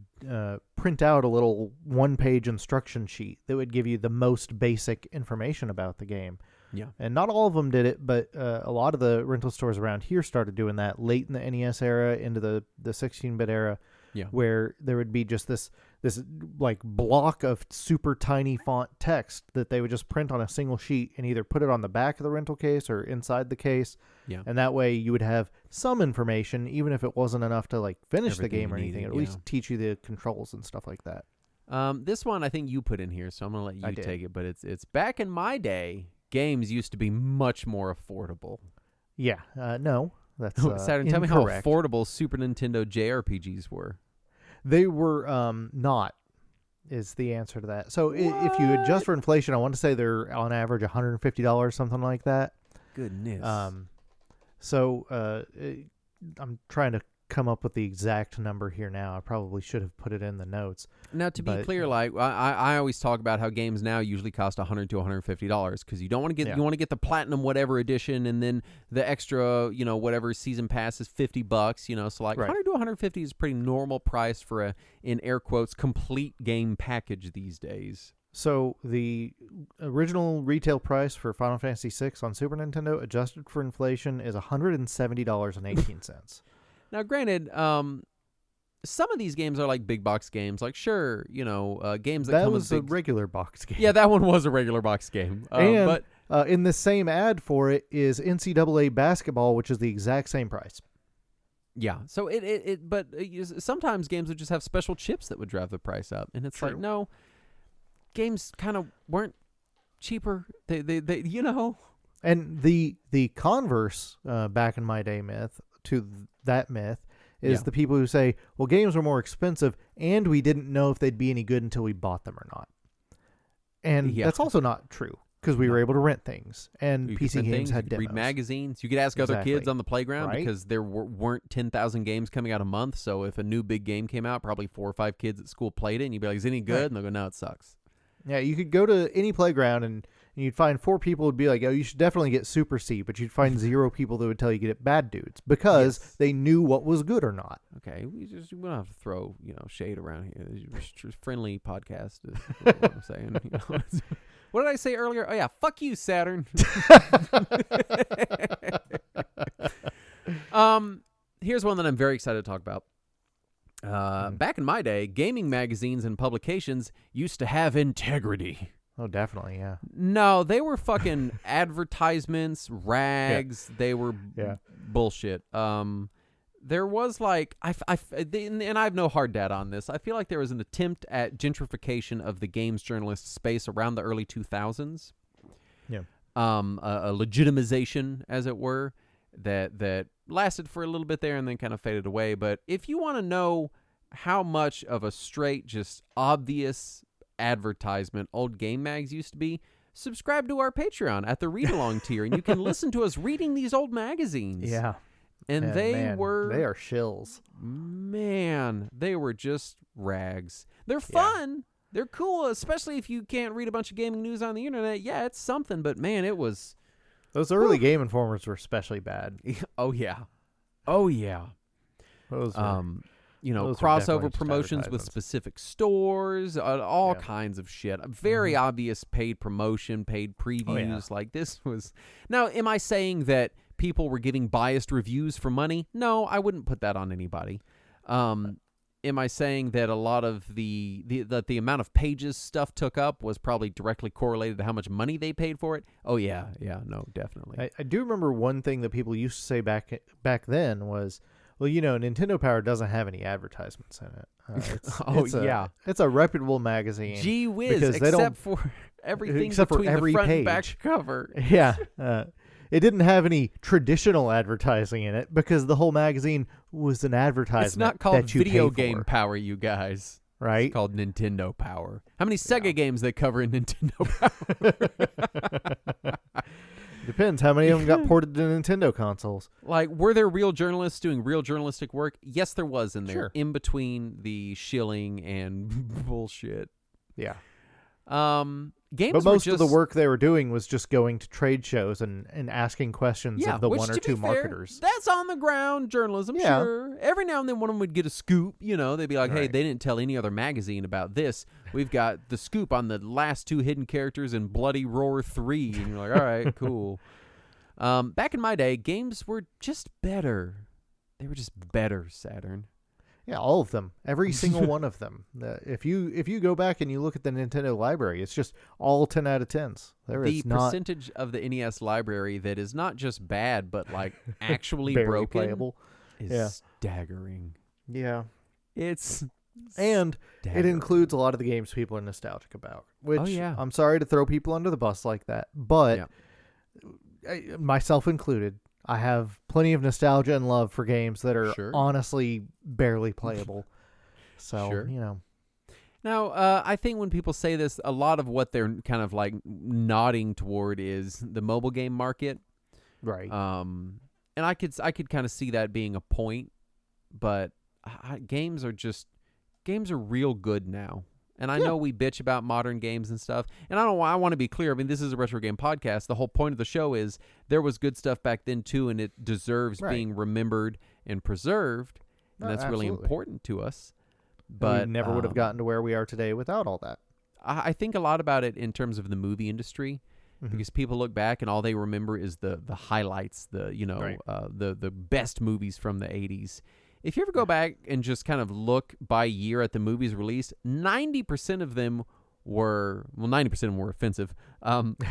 print out a little one-page instruction sheet that would give you the most basic information about the game. Yeah. And not all of them did it, but a lot of the rental stores around here started doing that late in the NES era into the 16-bit era. Yeah. Where there would be just this block of super tiny font text that they would just print on a single sheet and either put it on the back of the rental case or inside the case. Yeah. And that way you would have some information, even if it wasn't enough to finish the game or anything. At least teach you the controls and stuff like that. This one I think you put in here, so I'm gonna let you take it. But it's back in my day, games used to be much more affordable. Yeah. No. That's Saturn, tell me how affordable Super Nintendo JRPGs were. They were not, is the answer to that. So if you adjust for inflation, I want to say they're on average $150, something like that. Goodness. So I'm trying to come up with the exact number here now. I probably should have put it in the notes. Now, to be clear, I always talk about how games now usually cost $100 to $150 because you don't want to get you want to get the platinum whatever edition, and then the extra whatever season pass is $50. So $100 to $150 is a pretty normal price for a, in air quotes, complete game package these days. So the original retail price for Final Fantasy VI on Super Nintendo, adjusted for inflation, is $170.18. Now, granted, some of these games are like big box games. Games that come with a regular box game. Yeah, that one was a regular box game. But in the same ad for it is NCAA basketball, which is the exact same price. Yeah. So but sometimes games would just have special chips that would drive the price up, and it's like, no, games kind of weren't cheaper. They And the converse back in my day myth to that myth is the people who say, well, games were more expensive and we didn't know if they'd be any good until we bought them or not. And that's also not true because we were able to rent things, and PC games had demos. Read magazines. You could ask other kids on the playground because there weren't 10,000 games coming out a month. So if a new big game came out, probably 4 or 5 kids at school played it, and you'd be like, is it any good? And they'll go, no, it sucks. Yeah, you could go to any playground and you'd find 4 people would be like, oh, you should definitely get Super C, but you'd find 0 people that would tell you get it Bad Dudes because they knew what was good or not. Okay, we don't have to throw shade around here. It's a friendly podcast is what I'm saying. What did I say earlier? Oh yeah, fuck you, Saturn. Here's one that I'm very excited to talk about. Back in my day, gaming magazines and publications used to have integrity. Oh, definitely, yeah. No, they were fucking advertisements, rags. They were bullshit. There was like, and I have no hard data on this. I feel like there was an attempt at gentrification of the games journalist space around the early 2000s. Yeah. A legitimization, as it were, that lasted for a little bit there and then kind of faded away. But if you want to know how much of a straight, just obvious advertisement old game mags used to be, subscribe to our Patreon at the read along tier, and you can listen to us reading these old magazines. Yeah. And they are shills. Man, they were just rags. They're fun. They're cool, especially if you can't read a bunch of gaming news on the internet. Yeah, it's something, but man, it was... Those early Game Informers were especially bad. Oh, yeah. Those Crossover promotions with specific stores, all kinds of shit. Very obvious paid promotion, paid previews. Like this was... Now, am I saying that people were giving biased reviews for money? No, I wouldn't put that on anybody. Am I saying that a lot of the amount of pages stuff took up was probably directly correlated to how much money they paid for it? Oh, yeah, no, definitely. I do remember one thing that people used to say back then was, well, Nintendo Power doesn't have any advertisements in it. It's a reputable magazine. Gee whiz, except for everything between every the front page. And back cover. Yeah. It didn't have any traditional advertising in it because the whole magazine was an advertisement. It's not called that you Video pay Game for. Power, you guys. Right? It's called Nintendo Power. How many Sega games they cover in Nintendo Power? Depends how many of them got ported to Nintendo consoles. Like, were there real journalists doing real journalistic work? Yes, there was in there. Sure. In between the shilling and bullshit. Yeah. Games but most of the work they were doing was just going to trade shows and asking questions of the one or two marketers. That's on the ground journalism, sure. Every now and then one of them would get a scoop. They'd be like, hey, they didn't tell any other magazine about this. We've got the scoop on the last two hidden characters in Bloody Roar 3. And you're like, all right, cool. Back in my day, games were just better. They were just better, Saturn. Yeah, all of them. Every single one of them. If you go back and you look at the Nintendo library, it's just all 10 out of 10s. The percentage of the NES library that is not just bad, but like actually broken playable is staggering. Yeah. It's and staggering. It includes a lot of the games people are nostalgic about, which I'm sorry to throw people under the bus like that, but myself included, I have plenty of nostalgia and love for games that are honestly barely playable. So, Now, I think when people say this, a lot of what they're kind of like nodding toward is the mobile game market. Right. And I could kind of see that being a point, but games are real good now. And I know we bitch about modern games and stuff. And I want to be clear. I mean, this is a retro game podcast. The whole point of the show is there was good stuff back then too, and it deserves being remembered and preserved. And that's really important to us. But we never would have gotten to where we are today without all that. I think a lot about it in terms of the movie industry, because people look back and all they remember is the highlights, the best movies from the 80s. If you ever go back and just kind of look by year at the movies released, 90% of them were offensive,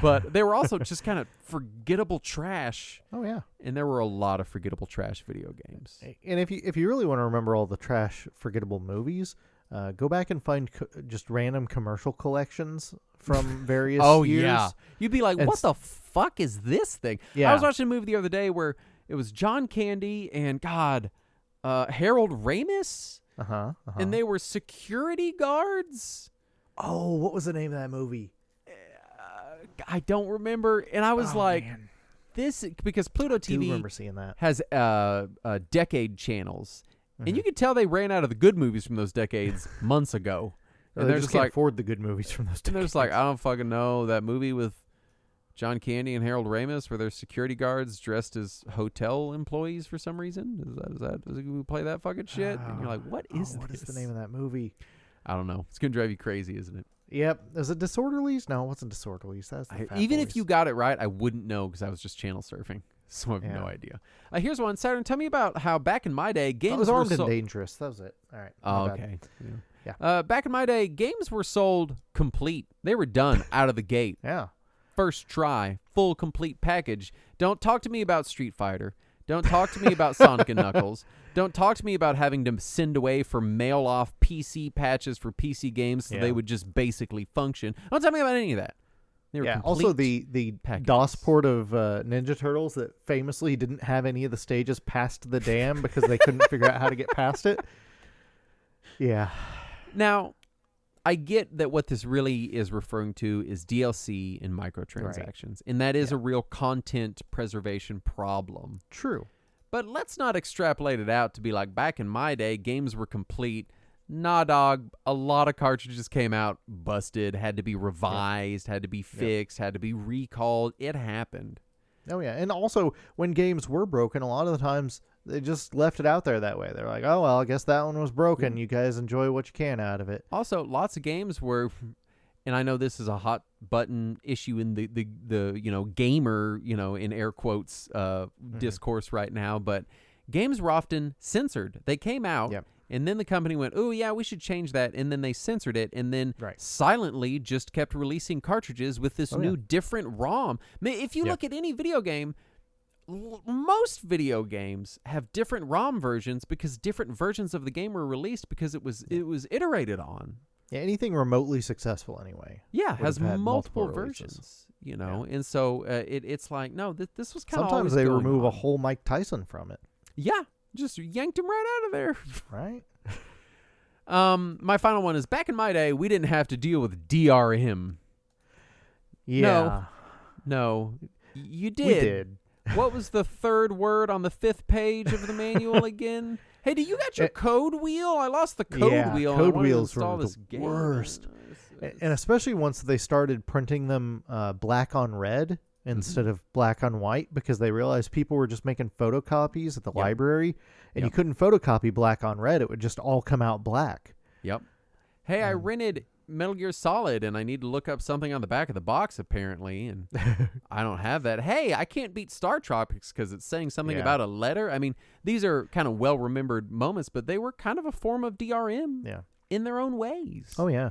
but they were also just kind of forgettable trash. Oh yeah, and there were a lot of forgettable trash video games. And if you really want to remember all the trash forgettable movies, go back and find just random commercial collections from various years. Yeah, you'd be like, what the fuck is this thing? Yeah. I was watching a movie the other day where it was John Candy and Harold Ramis, and they were security guards. Oh, what was the name of that movie? I don't remember. And I was man. This because Pluto TV remember seeing that. Has decade channels, and you could tell they ran out of the good movies from those decades months ago. And they're just can't afford the good movies from those decades. And they're just like, I don't fucking know that movie with John Candy and Harold Ramis, where they're security guards dressed as hotel employees for some reason. Does we play that fucking shit? And you're like, what is this? What is the name of that movie? I don't know. It's gonna drive you crazy, isn't it? Yep. Is it Disorderlies? No, it wasn't Disorderlies. That's even if you got it right, I wouldn't know because I was just channel surfing. So I have no Yeah. idea. Here's one. Saturn, tell me about how back in my day That games was were Armed and sold. Dangerous. That was it. All right. Oh, my bad. okay. Yeah. Back in my day, games were sold complete. They were done out of the gate. Yeah. First try, full complete package. Don't talk to me about Street Fighter. Don't talk to me about Sonic and Knuckles. Don't talk to me about having to send away for mail-off PC patches for PC games so Yeah. they would just basically function. Don't tell me about any of that. They were Yeah. complete. Also, the packages. DOS port of Ninja Turtles that famously didn't have any of the stages past the dam because they couldn't figure out how to get past it. Yeah. Now, I get that what this really is referring to is DLC and microtransactions, and that is a real content preservation problem. True. But let's not extrapolate it out to be like back in my day, games were complete. Nah, dog. A lot of cartridges came out busted, had to be revised, had to be fixed, had to be recalled. It happened. Oh, yeah. And also, when games were broken, a lot of the times they just left it out there that way. They're like, oh, well, I guess that one was broken. You guys enjoy what you can out of it. Also, lots of games were, and I know this is a hot button issue in the gamer, in air quotes, discourse right now, but games were often censored. They came out. Yep. And then the company went, oh, yeah, we should change that. And then they censored it and then Right. silently just kept releasing cartridges with this new yeah. different ROM. If you Yeah. look at any video game, most video games have different ROM versions because different versions of the game were released because it was iterated on. Yeah, anything remotely successful anyway. Yeah, would has have had multiple releases. versions, And so it's like, no, this was kind of Sometimes they going remove a on. whole Mike Tyson from it, Yeah, just yanked him right out of there. right? My final one is back in my day, we didn't have to deal with DRM. Yeah. No, you did. We did. What was the third word on the 5th page of the manual again? Hey, do you got your code wheel? I lost the code Yeah, wheel. code I wanted wheels to install were this the game. worst. And especially once they started printing them black on red instead of black on white because they realized people were just making photocopies at the library and you couldn't photocopy black on red. It would just all come out black. Yep. Hey, I rented Metal Gear Solid and I need to look up something on the back of the box apparently, and I don't have that. Hey, I can't beat Star Tropics because it's saying something about a letter. I mean, these are kind of well-remembered moments, but they were kind of a form of DRM in their own ways. Oh, yeah.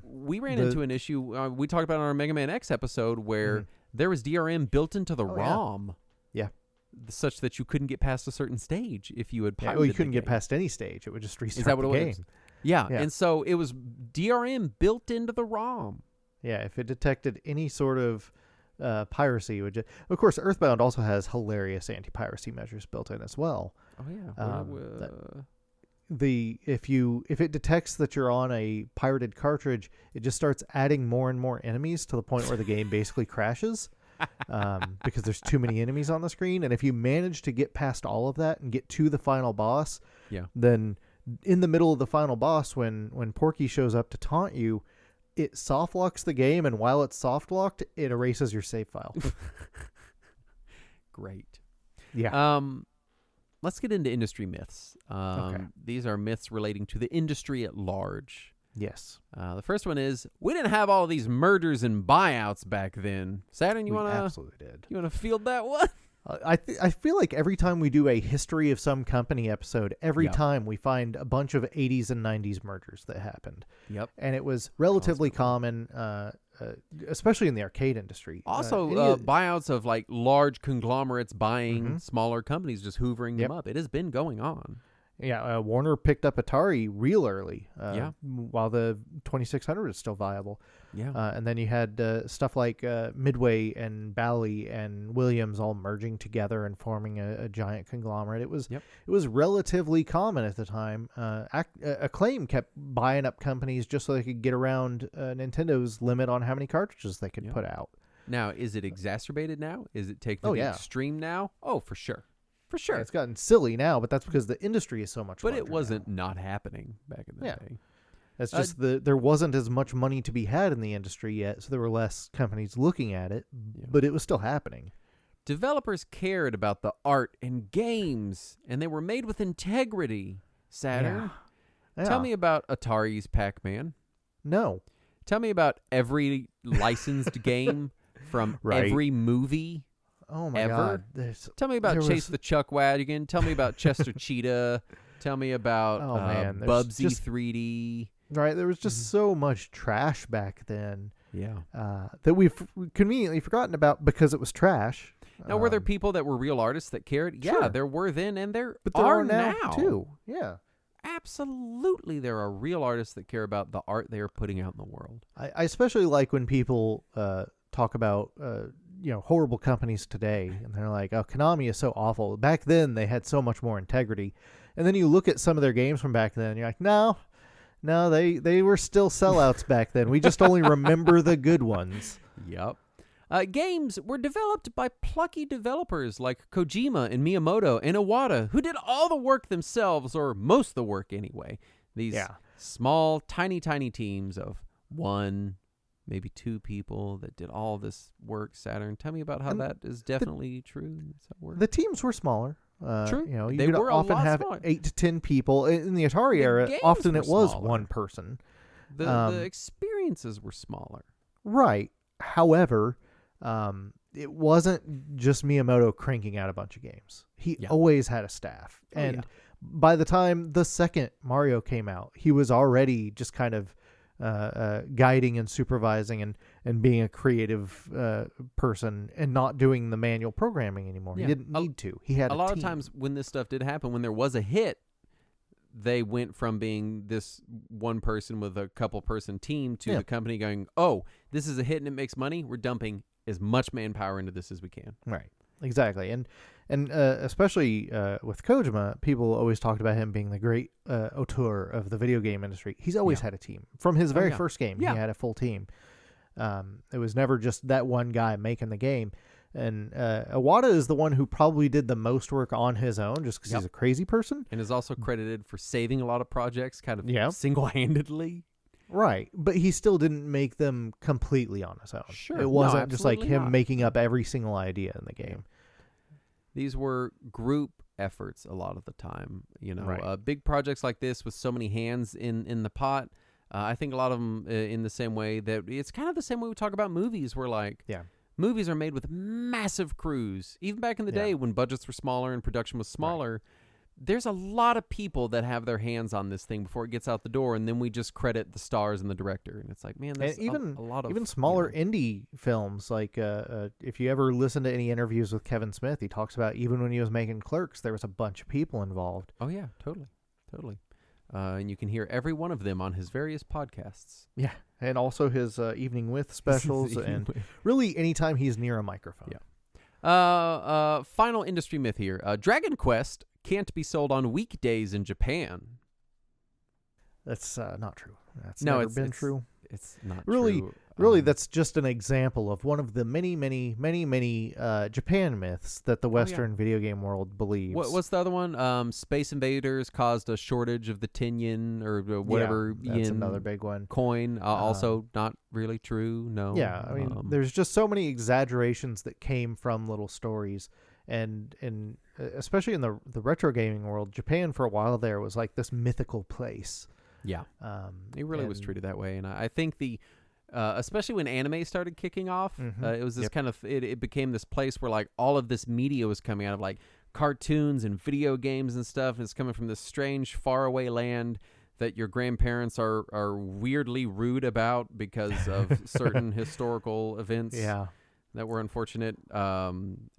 We ran into an issue we talked about on our Mega Man X episode where there was DRM built into the ROM. Yeah. Such that you couldn't get past a certain stage if you had pirated Well, you couldn't the get game. past any stage. It would just restart Is that what the it game. was? Yeah, Yeah. and so it was DRM built into the ROM. Yeah, if it detected any sort of piracy, it would just... Of course, Earthbound also has hilarious anti-piracy measures built in as well. Oh yeah. If it detects that you're on a pirated cartridge, it just starts adding more and more enemies to the point where the game basically crashes because there's too many enemies on the screen. And if you manage to get past all of that and get to the final boss, then in the middle of the final boss, when Porky shows up to taunt you, it soft locks the game, and while it's soft locked, it erases your save file. Great. Yeah. Let's get into industry myths. Okay. These are myths relating to the industry at large. Yes. The first one is we didn't have all these mergers and buyouts back then. Saturn, you We wanna absolutely did. you wanna field that one? I feel like every time we do a history of some company episode, every time we find a bunch of 80s and 90s mergers that happened. Yep. And it was relatively common, especially in the arcade industry. Also, buyouts of like large conglomerates buying smaller companies, just hoovering them up. It has been going on. Yeah, Warner picked up Atari real early. Yeah. While the 2600 is still viable. Yeah. And then you had stuff like Midway and Bally and Williams all merging together and forming a giant conglomerate. It was relatively common at the time. Acclaim kept buying up companies just so they could get around Nintendo's limit on how many cartridges they could put out. Now, is it exacerbated now? Is it taken to Oh, the yeah. extreme now? Oh, for sure. For sure. Yeah, it's gotten silly now, but that's because the industry is so much But larger it wasn't now. not happening back in the day. That's just there wasn't as much money to be had in the industry yet, so there were less companies looking at it, but it was still happening. Developers cared about the art and games, and they were made with integrity. Saturn, Yeah. tell me about Atari's Pac-Man. No. Tell me about every licensed game from Right. every movie Oh my ever. God! There's Tell me about there Chase was- the Chuckwagon. Tell me about Chester Cheetah. Tell me about Oh, man, there's Bubsy just- 3D. right. There was Mm-hmm. just so much trash back then Yeah. that we've conveniently forgotten about because it was trash. Now, were there people that were real artists that cared? Yeah, Sure. there were then, and there But there are are now too. Yeah. Absolutely, there are real artists that care about the art they are putting out in the world. I especially like when people talk about horrible companies today, and they're like, "Oh, Konami is so awful." Back then, they had so much more integrity, and then you look at some of their games from back then, and you're like, "No, they were still sellouts back then. We just only remember the good ones." Yep. Games were developed by plucky developers like Kojima and Miyamoto and Iwata, who did all the work themselves, or most of the work anyway. These Yeah. small, tiny teams of one, maybe two people that did all this work. Saturn, tell me about how And that is definitely true. Does that work? The teams were smaller. True. You They could were a often lot have smaller. 8 to 10 people. In the Atari The era, games often were it was smaller. one person. The experiences were smaller. Right. However, it wasn't just Miyamoto cranking out a bunch of games. He Yeah. always had a staff. Oh, And yeah. by the time the second Mario came out, he was already just kind of guiding and supervising and being a creative person and not doing the manual programming anymore. Yeah. He didn't need to. He had A lot team. of times when this stuff did happen, when there was a hit, they went from being this one person with a couple person team to Yeah. the company going, oh, this is a hit and it makes money. We're dumping as much manpower into this as we can. Right. Exactly. And especially with Kojima, people always talked about him being the great auteur of the video game industry. He's always Yeah. had a team. From his very yeah. first game, Yeah. he had a full team. It was never just that one guy making the game. And Iwata is the one who probably did the most work on his own just because Yep. he's a crazy person. And is also credited for saving a lot of projects kind of Yeah. single-handedly. Right. But he still didn't make them completely on his own. Sure. It No, wasn't just like absolutely him not. making up every single idea in the game. These were group efforts a lot of the time. Right. Big projects like this with so many hands in the pot. I think a lot of them in the same way that it's kind of the same way we talk about movies, where like Yeah. movies are made with massive crews. Even back in the Yeah. day when budgets were smaller and production was smaller, there's a lot of people that have their hands on this thing before it gets out the door, and then we just credit the stars and the director. And it's like, man, there's even a lot of even smaller you know, indie films, like if you ever listen to any interviews with Kevin Smith, he talks about even when he was making Clerks, there was a bunch of people involved. Oh yeah, totally. And you can hear every one of them on his various podcasts. Yeah, and also his Evening With specials, and really anytime he's near a microphone. Yeah. Final industry myth here. Dragon Quest can't be sold on weekdays in Japan. That's not true. That's No, never been true. It's not Really- true. Really, that's just an example of one of the many Japan myths that the Western video game world believes. What's the other one? Space Invaders caused a shortage of the 10 yen or whatever Yeah, that's yen another big one. coin. Also not really true. No. Yeah, I mean, there's just so many exaggerations that came from little stories, and especially in the retro gaming world, Japan for a while there was like this mythical place. Yeah. It really was and- treated that way, and I think especially when anime started kicking off, it was this Yep. kind of it became this place where like all of this media was coming out of like cartoons and video games and stuff, and it's coming from this strange faraway land that your grandparents are weirdly rude about because of certain historical events Yeah, that were unfortunate. And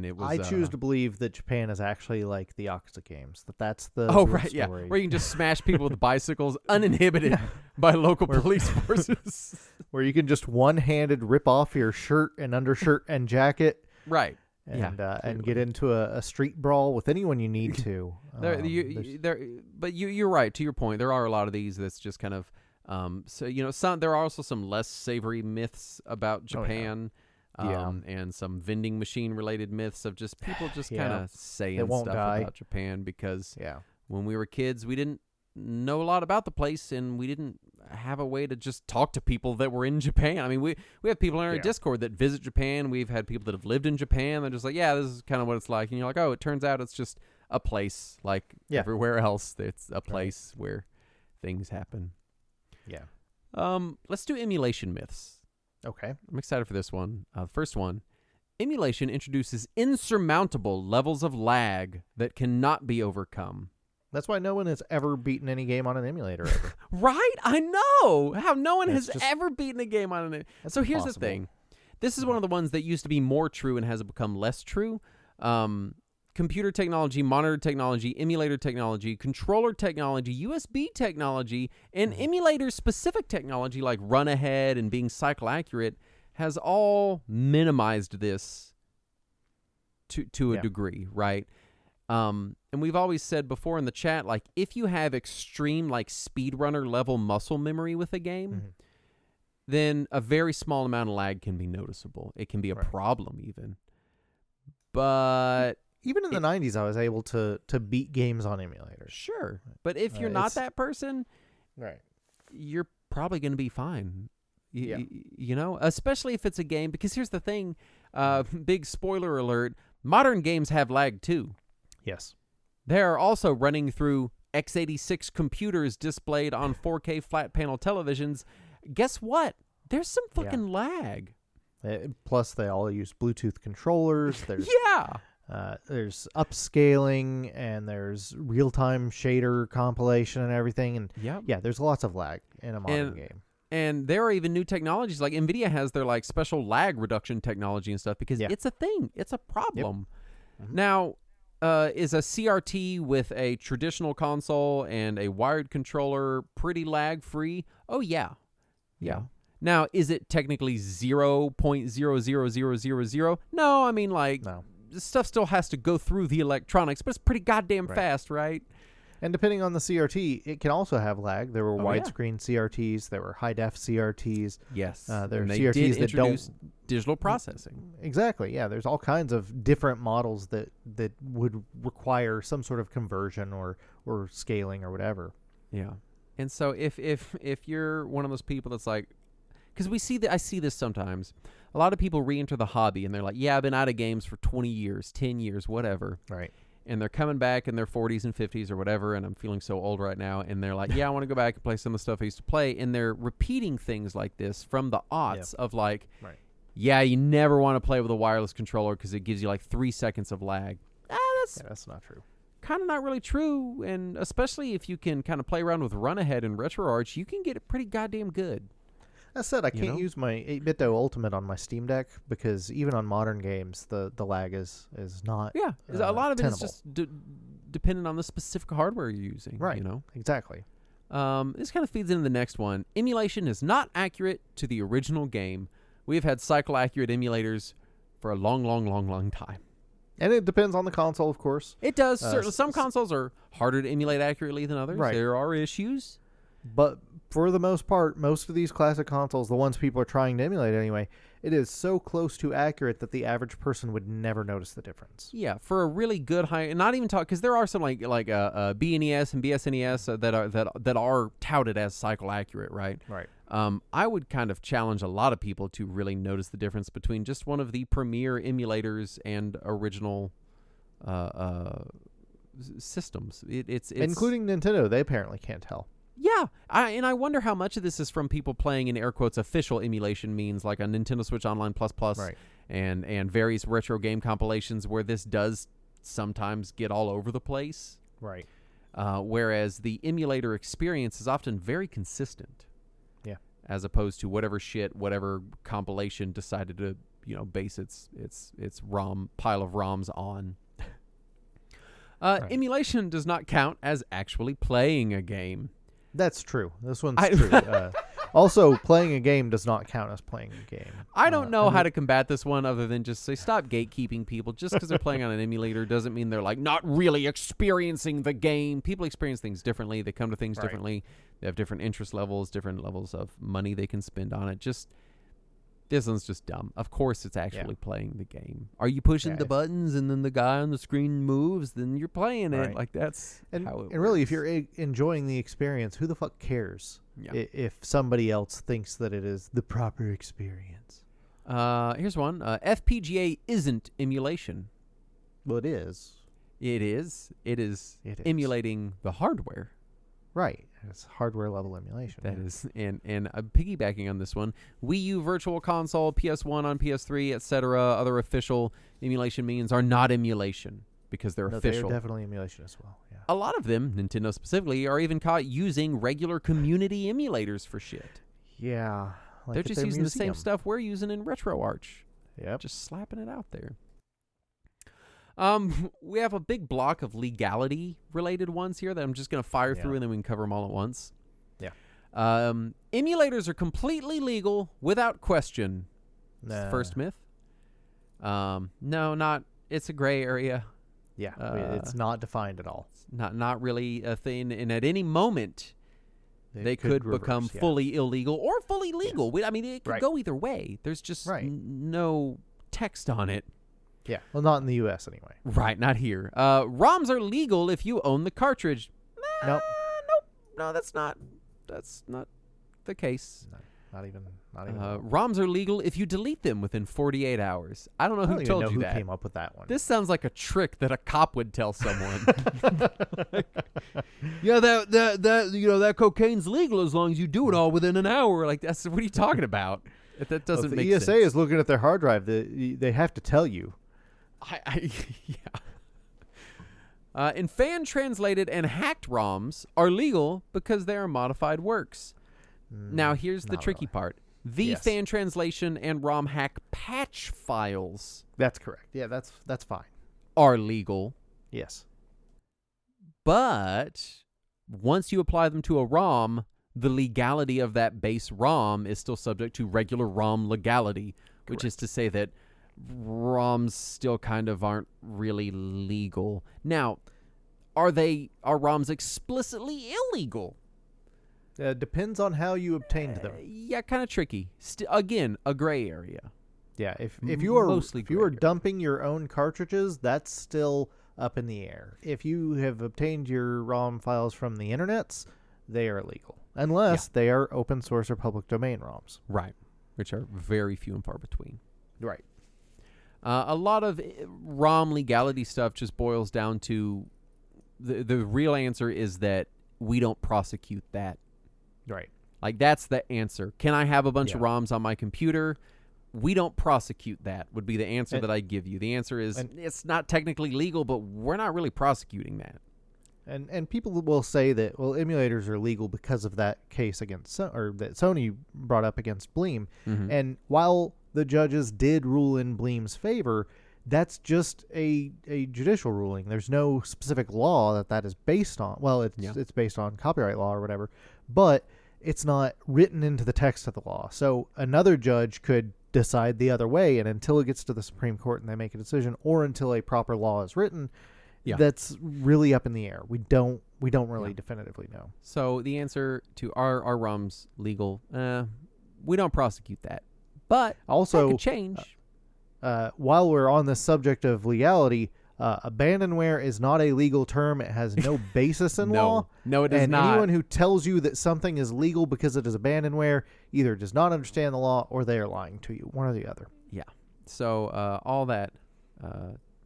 it was I choose to believe that Japan is actually like the Yakuza games. That's the oh real right, yeah, story. where you can just smash people with bicycles uninhibited by local police forces. Where you can just one-handed rip off your shirt and undershirt and jacket, Right. and Yeah, and get into a street brawl with anyone you need to. There's- You're right. To your point, there are a lot of these that's just kind of there are also some less savory myths about Oh, yeah. Japan. And some vending machine related myths of just people just Yeah. kind of saying It won't stuff die. about Japan because yeah. when we were kids, we didn't know a lot about the place and we didn't have a way to just talk to people that were in Japan. I mean, we have people in our Yeah. Discord that visit Japan. We've had people that have lived in Japan. They're just like, yeah, this is kind of what it's like. And you're like, oh, it turns out it's just a place like Yeah. everywhere else. It's a place where things happen. Yeah. Let's do emulation myths. Okay. I'm excited for this one. The first one, Emulation introduces insurmountable levels of lag that cannot be overcome. That's why no one has ever beaten any game on an emulator ever. Right? I know how no one It's has just- ever beaten a game on an. That's So here's the impossible. thing. This is one of the ones that used to be more true and has become less true. Computer technology, monitor technology, emulator technology, controller technology, USB technology, and emulator-specific technology like run ahead and being cycle accurate has all minimized this to a Yeah. degree, right? And we've always said before in the chat, like if you have extreme like speedrunner level muscle memory with a game, Mhm. then a very small amount of lag can be noticeable. It can be a Right. problem even. But Even in the 90s, I was able to beat games on emulators. sure. But if you're not It's- that person, Right. you're probably going to be fine. Yeah. You know, especially if it's a game. Because here's the thing, big spoiler alert, modern games have lag too. Yes. They are also running through x86 computers displayed on 4K flat panel televisions. Guess what? There's some Yeah. fucking lag. Plus, they all use Bluetooth controllers. There's Yeah. there's upscaling, and there's real-time shader compilation and everything. And Yep. yeah, there's lots of lag in a modern And- game. And there are even new technologies like NVIDIA has their like special lag reduction technology and stuff because Yeah. it's a thing. It's a problem. Mhm. Now, is a CRT with a traditional console and a wired controller pretty lag free? Oh yeah. Yeah. Now, is it technically 0.00000? No, I mean like No. this stuff still has to go through the electronics, but it's pretty goddamn Right. fast, right? And depending on the CRT, it can also have lag. There were Oh, yeah. widescreen CRTs. There were high-def CRTs. Yes. There are and they CRTs did that don't- introduce digital processing. Exactly. Yeah, there's all kinds of different models that would require some sort of conversion or scaling or whatever. Yeah. And so if you're one of those people that's like, because we see that I see this sometimes, a lot of people re-enter the hobby and they're like, yeah, I've been out of games for 20 years, 10 years, whatever. Right. And they're coming back in their 40s and 50s or whatever, and I'm feeling so old right now. And they're like, yeah, I want to go back and play some of the stuff I used to play. And they're repeating things like this from the aughts of like, Right. yeah, you never want to play with a wireless controller because it gives you like 3 seconds of lag. That's Yeah, that's not true. kind of not really true. And especially if you can kind of play around with Run Ahead and RetroArch, you can get it pretty goddamn good. That said, I You can't know? use my 8BitDo Ultimate on my Steam Deck because even on modern games, the lag is not Yeah, a lot of it is tenable. just dependent on the specific hardware you're using. Right. You know. Exactly. This kind of feeds into the next one. Emulation is not accurate to the original game. We have had cycle accurate emulators for a long, long, long, long time. And it depends on the console, of course. It does. Certainly, s- some s- consoles are harder to emulate accurately than others. Right. There are issues. But for the most part, most of these classic consoles, the ones people are trying to emulate anyway, it is so close to accurate that the average person would never notice the difference. Yeah, for a really good high, and not even talk because there are some like BNES and BSNES that are touted as cycle accurate, right? Right. I would kind of challenge a lot of people to really notice the difference between just one of the premier emulators and original systems. It's Including Nintendo, they apparently can't tell. yeah. I wonder how much of this is from people playing in air quotes official emulation means like a Nintendo Switch Online Plus Right. and various retro game compilations where this does sometimes get all over the place. Right. Whereas the emulator experience is often very consistent. Yeah. As opposed to whatever compilation decided to, base its ROM pile of ROMs on. Right. Emulation does not count as actually playing a game. That's true. This one's I- true. Also, playing a game does not count as playing a game. I don't know and how to combat this one other than just say stop gatekeeping people. Just because they're playing on an emulator doesn't mean they're like not really experiencing the game. People experience things differently. They come to things Right. differently. They have different interest levels, different levels of money they can spend on it. This one's just dumb. Of course it's actually playing the game. Are you pushing Yeah, the if- buttons and then the guy on the screen moves, then you're playing it. Right. Like that's And, how it and really, if works. you're enjoying the experience, who the fuck cares Yeah. if somebody else thinks that it is the proper experience? Here's one. FPGA isn't emulation. Well, it is. It is. It is It is. emulating the hardware. Right. It's hardware level emulation. That is, and piggybacking on this one, Wii U Virtual Console, PS1 on PS3, etc., other official emulation means are not emulation because they're official. They're definitely emulation as well. Yeah. A lot of them, Nintendo specifically, are even caught using regular community emulators for shit. Yeah. Like They're just using the same stuff we're using in RetroArch. Yep. Just slapping it out there. We have a big block of legality-related ones here that I'm just going to fire through, and then we can cover them all at once. Yeah. Emulators are completely legal without question. Nah. First myth. No, not. It's a gray area. Yeah. It's not defined at all. Not really a thing. And at any moment, they could become fully illegal or fully legal. Yes. I mean, it could go either way. There's just no text on it. Yeah. Well, not in the U.S. anyway. Right, not here. ROMs are legal if you own the cartridge. Nope. No, that's not the case. No, not even. ROMs are legal if you delete them within 48 hours. I don't know who told you that. Who came up with that one? This sounds like a trick that a cop would tell someone. Yeah, that cocaine's legal as long as you do it all within an hour. Like, what are you talking about? That doesn't make sense. The ESA is looking at their hard drive. They have to tell you. And fan-translated and hacked ROMs are legal because they are modified works. Now, here's the tricky part. The fan translation and ROM hack patch files. That's correct. Yeah, that's fine. Are legal. Yes. But once you apply them to a ROM, the legality of that base ROM is still subject to regular ROM legality, which is to say that ROMs still kind of aren't really legal. Now, are ROMs explicitly illegal? Depends on how you obtained them. Yeah, kind of tricky. Again, a gray area. Yeah, if you are dumping your own cartridges, that's still up in the air. If you have obtained your ROM files from the internets, they are illegal, unless they are open source or public domain ROMs. Right, which are very few and far between. Right. A lot of ROM legality stuff just boils down to the real answer is that we don't prosecute that. Right. Like, that's the answer. Can I have a bunch of ROMs on my computer? We don't prosecute that would be the answer that I give you. The answer is it's not technically legal, but we're not really prosecuting that. And people will say that, well, emulators are legal because of that case against, or that Sony brought up against Bleem. Mm-hmm. And while the judges did rule in Bleem's favor, that's just a judicial ruling. There's no specific law that is based on. Well, it's based on copyright law or whatever, but it's not written into the text of the law. So another judge could decide the other way, and until it gets to the Supreme Court and they make a decision, or until a proper law is written, that's really up in the air. We don't really definitively know. So the answer to are ROMs legal? We don't prosecute that, but also that could change. While we're on the subject of legality, abandonware is not a legal term. It has no basis in law. No, it is and not. Anyone who tells you that something is legal because it is abandonware either does not understand the law or they are lying to you. One or the other. Yeah. So all that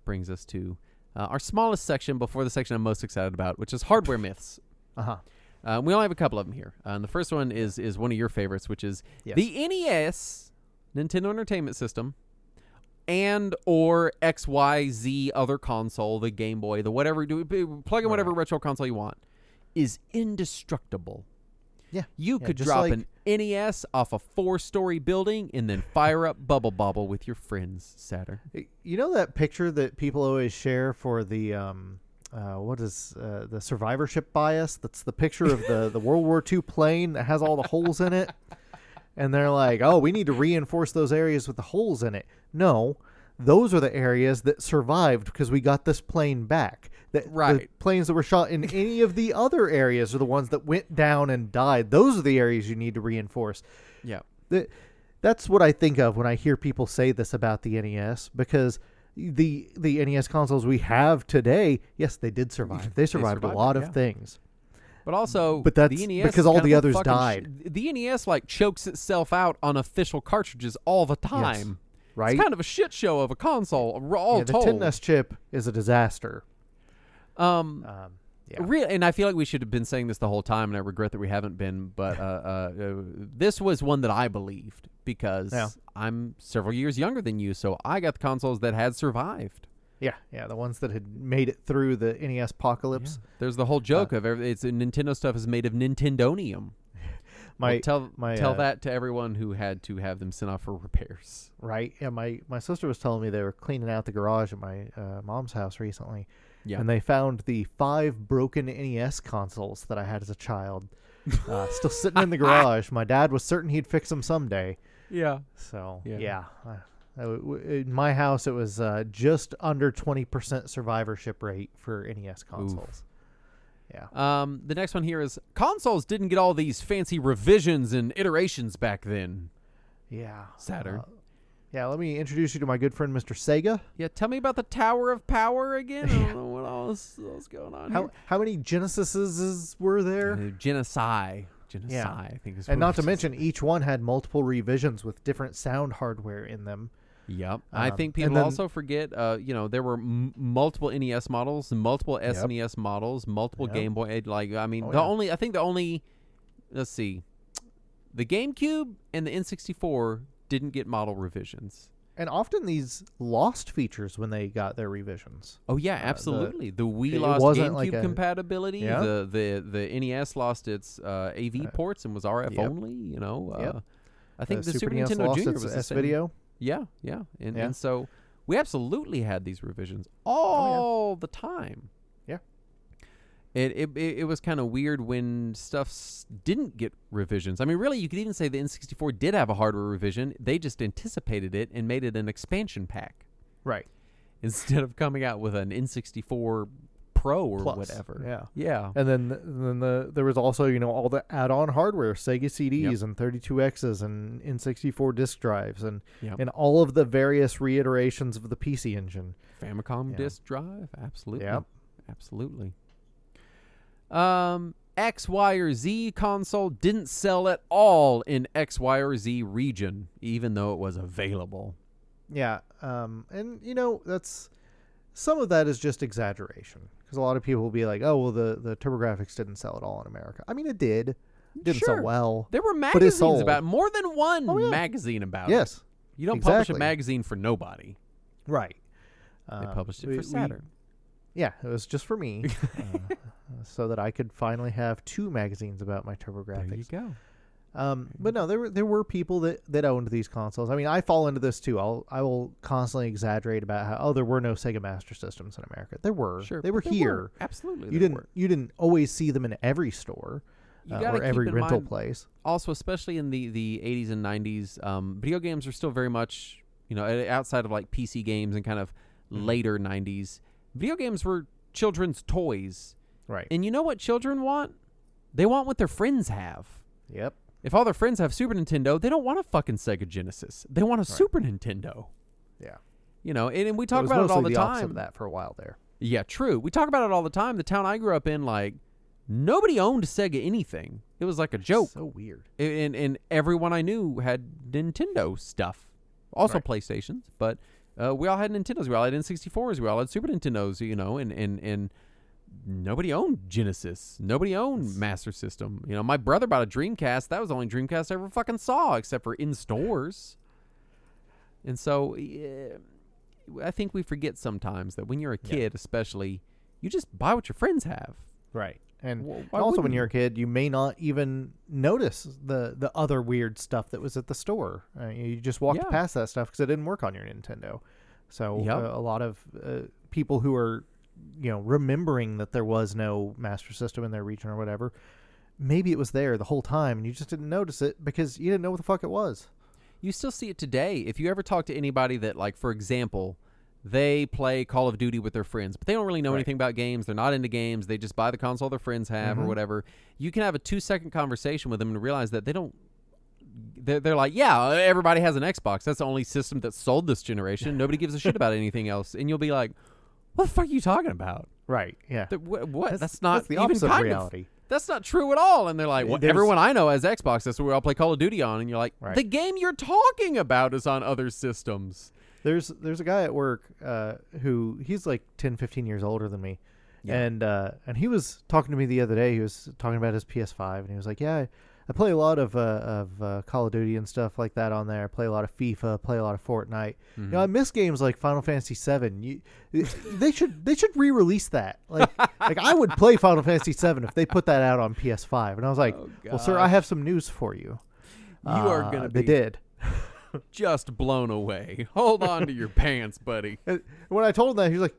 brings us to our smallest section before the section I'm most excited about, which is hardware myths. Uh-huh. We only have a couple of them here. And the first one is one of your favorites, which is the NES, Nintendo Entertainment System, and or XYZ other console, the Game Boy, the whatever, plug in whatever retro console you want, is indestructible. Yeah. You could drop an NES off a 4-story building and then fire up Bubble Bobble with your friends, Saturn. You know that picture that people always share for the what is the survivorship bias? That's the picture of the World War II plane that has all the holes in it. And they're like, oh, we need to reinforce those areas with the holes in it. No, those are the areas that survived because we got this plane back. The planes that were shot in any of the other areas are the ones that went down and died. Those are the areas you need to reinforce. Yeah. That's what I think of when I hear people say this about the NES, because the NES consoles we have today, yes, they did survive. They survived a lot of things. But also, that's the NES because all the others died. The NES chokes itself out on official cartridges all the time. Yes, right? It's kind of a shit show of a console, all told. The 10NES chip is a disaster. Yeah. And I feel like we should have been saying this the whole time, and I regret that we haven't been. But this was one that I believed because I'm several years younger than you, so I got the consoles that had survived. Yeah, the ones that had made it through the NES apocalypse. Yeah. There's the whole joke of it's Nintendo stuff is made of Nintendonium. Tell that to everyone who had to have them sent off for repairs. Right. Yeah. My sister was telling me they were cleaning out the garage at my mom's house recently. Yeah. And they found the 5 broken NES consoles that I had as a child, still sitting in the garage. My dad was certain he'd fix them someday. Yeah. So in my house, it was just under 20% survivorship rate for NES consoles. Oof. Yeah. The next one here is consoles didn't get all these fancy revisions and iterations back then. Yeah. Saturn. Yeah, let me introduce you to my good friend, Mr. Sega. Yeah, tell me about the Tower of Power again. I don't know what else going on here. How many Genesises were there? Genocide, I think is. And not to mention, each one had multiple revisions with different sound hardware in them. Yep. I think people also forget, there were multiple NES models, multiple SNES models, multiple Game Boy. Let's see, the GameCube and the N64 didn't get model revisions. And often these lost features when they got their revisions. Oh yeah, absolutely. The Wii lost GameCube compatibility. Yeah. The NES lost its AV ports and was RF only. I think the Super Nintendo lost Junior its was the same. S-Video. Yeah. And so we absolutely had these revisions all the time. Yeah. It was kind of weird when stuff didn't get revisions. I mean, really, you could even say the N64 did have a hardware revision. They just anticipated it and made it an expansion pack. Right. Instead of coming out with an N64 Pro or Plus, whatever. Yeah. And then there was also, all the add-on hardware, Sega CDs and 32Xs and N64 disk drives and all of the various reiterations of the PC Engine. Famicom disk drive. Absolutely. Yep. Absolutely. X, Y, or Z console didn't sell at all in X, Y, or Z region, even though it was available. Yeah. And, that's some of that is just exaggeration because a lot of people will be like, oh, well, the TurboGrafx didn't sell at all in America. I mean, it did. It didn't sell well. There were magazines about it. More than one magazine about it. Yes. You don't publish a magazine for nobody. Right. They published it for Saturn. It was just for me. So that I could finally have 2 magazines about my TurboGrafx. There you go. But no, there were people that owned these consoles. I mean, I fall into this too. I will constantly exaggerate about how there were no Sega Master Systems in America. There were. Sure, they were here. Absolutely. You didn't always see them in every store or every rental place. Also, especially in the 80s and 90s, video games are still very much, outside of like PC games and kind of later 90s, video games were children's toys. Right. And you know what children want? They want what their friends have. Yep. If all their friends have Super Nintendo, they don't want a fucking Sega Genesis. They want a Super Nintendo. Yeah. And we talk about it all the time. Opposite of that for a while there. Yeah, true. We talk about it all the time. The town I grew up in, nobody owned Sega anything. It was like a joke. So weird. And everyone I knew had Nintendo stuff. Also PlayStations, but we all had Nintendos. We all had N64s. We all had Super Nintendos, and nobody owned Genesis. Nobody owned Master System. My brother bought a Dreamcast. That was the only Dreamcast I ever fucking saw, except for in stores. And so I think we forget sometimes that when you're a kid, especially, you just buy what your friends have. Right. And also when you're a kid, you may not even notice the other weird stuff that was at the store. You just walked past that stuff because it didn't work on your Nintendo. So a lot of people who are remembering that there was no Master System in their region or whatever, maybe it was there the whole time and you just didn't notice it because you didn't know what the fuck it was. You still see it today. If you ever talk to anybody that, for example, they play Call of Duty with their friends, but they don't really know anything about games. They're not into games. They just buy the console their friends have or whatever. You can have a 2-second conversation with them and realize that they don't. They're like, yeah, everybody has an Xbox. That's the only system that's sold this generation. Nobody gives a shit about anything else. And you'll be like, what the fuck are you talking about? Right. Yeah. What? That's not the opposite of reality. That's not true at all. And they're like, well, everyone I know has Xbox. That's where we all play Call of Duty on. And you're like, the game you're talking about is on other systems. There's a guy at work who he's like 10, 15 years older than me. Yeah. And he was talking to me the other day. He was talking about his PS5, and he was like, "Yeah, I play a lot of Call of Duty and stuff like that on there. I play a lot of FIFA, play a lot of Fortnite. You know, I miss games like Final Fantasy VII. They should re-release that. Like I would play Final Fantasy VII if they put that out on PS5." And I was like, "Well, sir, I have some news for you. You are gonna be They did." just blown away. Hold on to your pants, buddy. And when I told him that, he was like,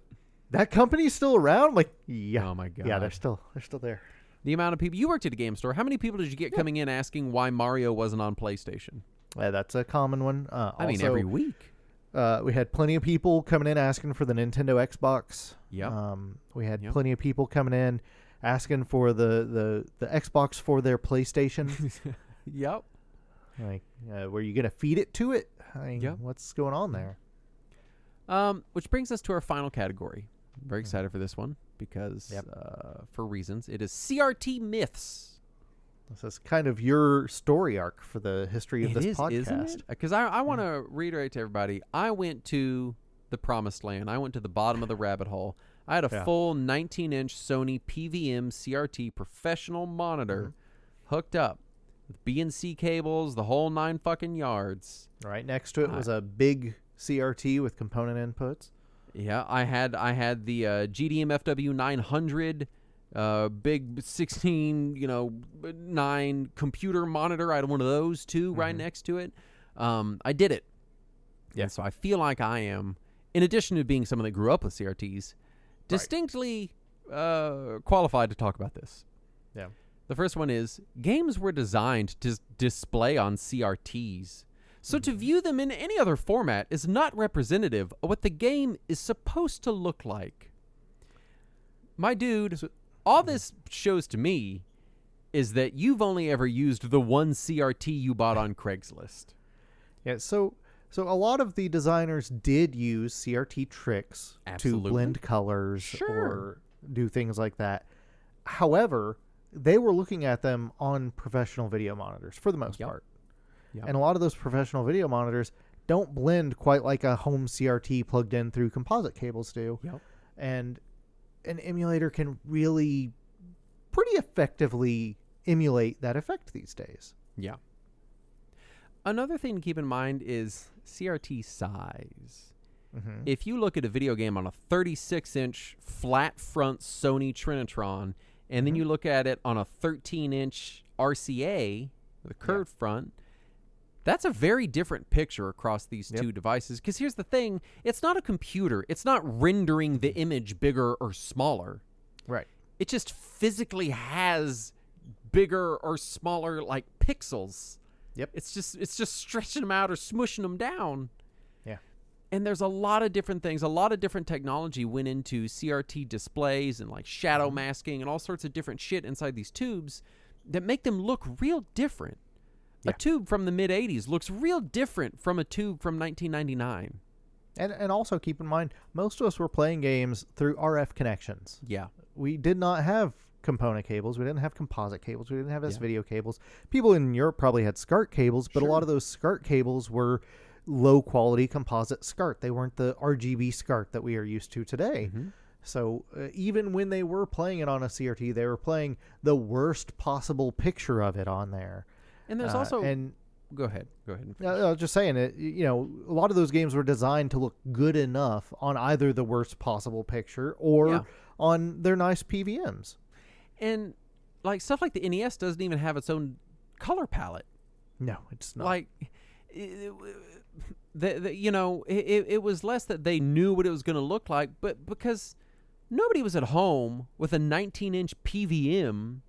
"That company's still around?" I'm like, "Yeah, Oh my god. yeah, they're still there." The amount of people you worked at a game store. How many people did you get coming in asking why Mario wasn't on PlayStation? That's a common one. I mean, Also, every week. we had plenty of people coming in asking for the Nintendo Xbox. Yep. We had Yep. plenty of people coming in asking for the Xbox for their PlayStation. Yep. Like, were you gonna feed it to it? I mean, Yep. what's going on there? Which brings us to our final category. I'm very excited for this one because, Yep. for reasons, it is CRT myths. This is kind of your story arc for the history of It this is, podcast. isn't it? Because I want to reiterate to everybody, I went to the promised land. I went to the bottom of the rabbit hole. I had a Yeah. full 19-inch Sony PVM CRT professional monitor hooked up with BNC cables, the whole 9 fucking yards. Right next to it was a big CRT with component inputs. Yeah, I had the GDM FW 900, big 16, 9 computer monitor. I had one of those too, right next to it. I did it. Yeah. And so I feel like I am, in addition to being someone that grew up with CRTs, distinctly qualified to talk about this. Yeah. The first one is games were designed to display on CRTs. So to view them in any other format is not representative of what the game is supposed to look like. My dude, all this shows to me is that you've only ever used the one CRT you bought on Craigslist. Yeah, so a lot of the designers did use CRT tricks Absolutely. to blend colors Sure. or do things like that. However, they were looking at them on professional video monitors for the most Yep. part. Yep. And a lot of those professional video monitors don't blend quite like a home CRT plugged in through composite cables do. Yep. And an emulator can really pretty effectively emulate that effect these days. Yeah. Another thing to keep in mind is CRT size. Mm-hmm. If you look at a video game on a 36-inch flat front Sony Trinitron, and then you look at it on a 13-inch RCA with a curved front, that's a very different picture across these two devices. Because here's the thing, it's not a computer. It's not rendering the image bigger or smaller. Right. It just physically has bigger or smaller, like, pixels. Yep. It's just stretching them out or smushing them down. Yeah. And there's a lot of different things. A lot of different technology went into CRT displays and like shadow masking and all sorts of different shit inside these tubes that make them look real different. Yeah. A tube from the mid-'80s looks real different from a tube from 1999. And also keep in mind, most of us were playing games through RF connections. Yeah. We did not have component cables. We didn't have composite cables. We didn't have S-video cables. People in Europe probably had SCART cables, but a lot of those SCART cables were low-quality composite SCART. They weren't the RGB SCART that we are used to today. Mm-hmm. So even when they were playing it on a CRT, they were playing the worst possible picture of it on there. And there's also... And Go ahead. I was just saying it. A lot of those games were designed to look good enough on either the worst possible picture or on their nice PVMs. And like stuff like the NES doesn't even have its own color palette. No, it's not. Like, it was less that they knew what it was going to look like, but because nobody was at home with a 19-inch PVM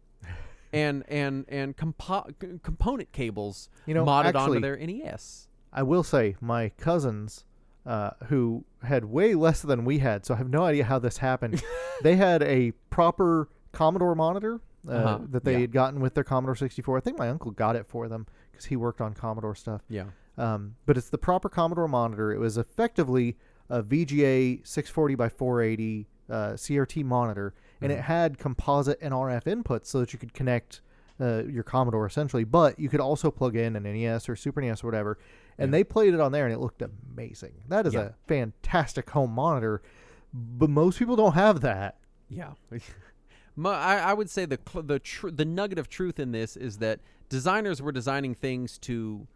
and component cables modded onto their NES. I will say my cousins, who had way less than we had, so I have no idea how this happened. They had a proper Commodore monitor that they had gotten with their Commodore 64. I think my uncle got it for them because he worked on Commodore stuff. Yeah. But it's the proper Commodore monitor. It was effectively a VGA 640 by 480 CRT monitor, and it had composite and RF inputs so that you could connect your Commodore essentially, but you could also plug in an NES or Super NES or whatever, and they played it on there, and it looked amazing. That is a fantastic home monitor, but most people don't have that. Yeah. I would say the nugget of truth in this is that designers were designing things to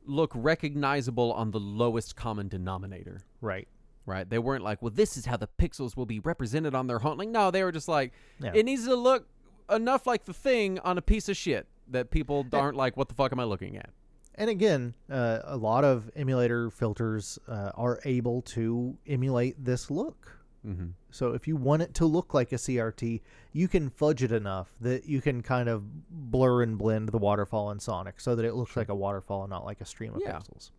look recognizable on the lowest common denominator. Right. Right? They weren't like, well, this is how the pixels will be represented on their home. Like, no, they were just like, Yeah. it needs to look enough like the thing on a piece of shit that people aren't like, what the fuck am I looking at? And again, a lot of emulator filters are able to emulate this look. Mm-hmm. So if you want it to look like a CRT, you can fudge it enough that you can kind of blur and blend the waterfall in Sonic so that it looks like a waterfall and not like a stream of pixels.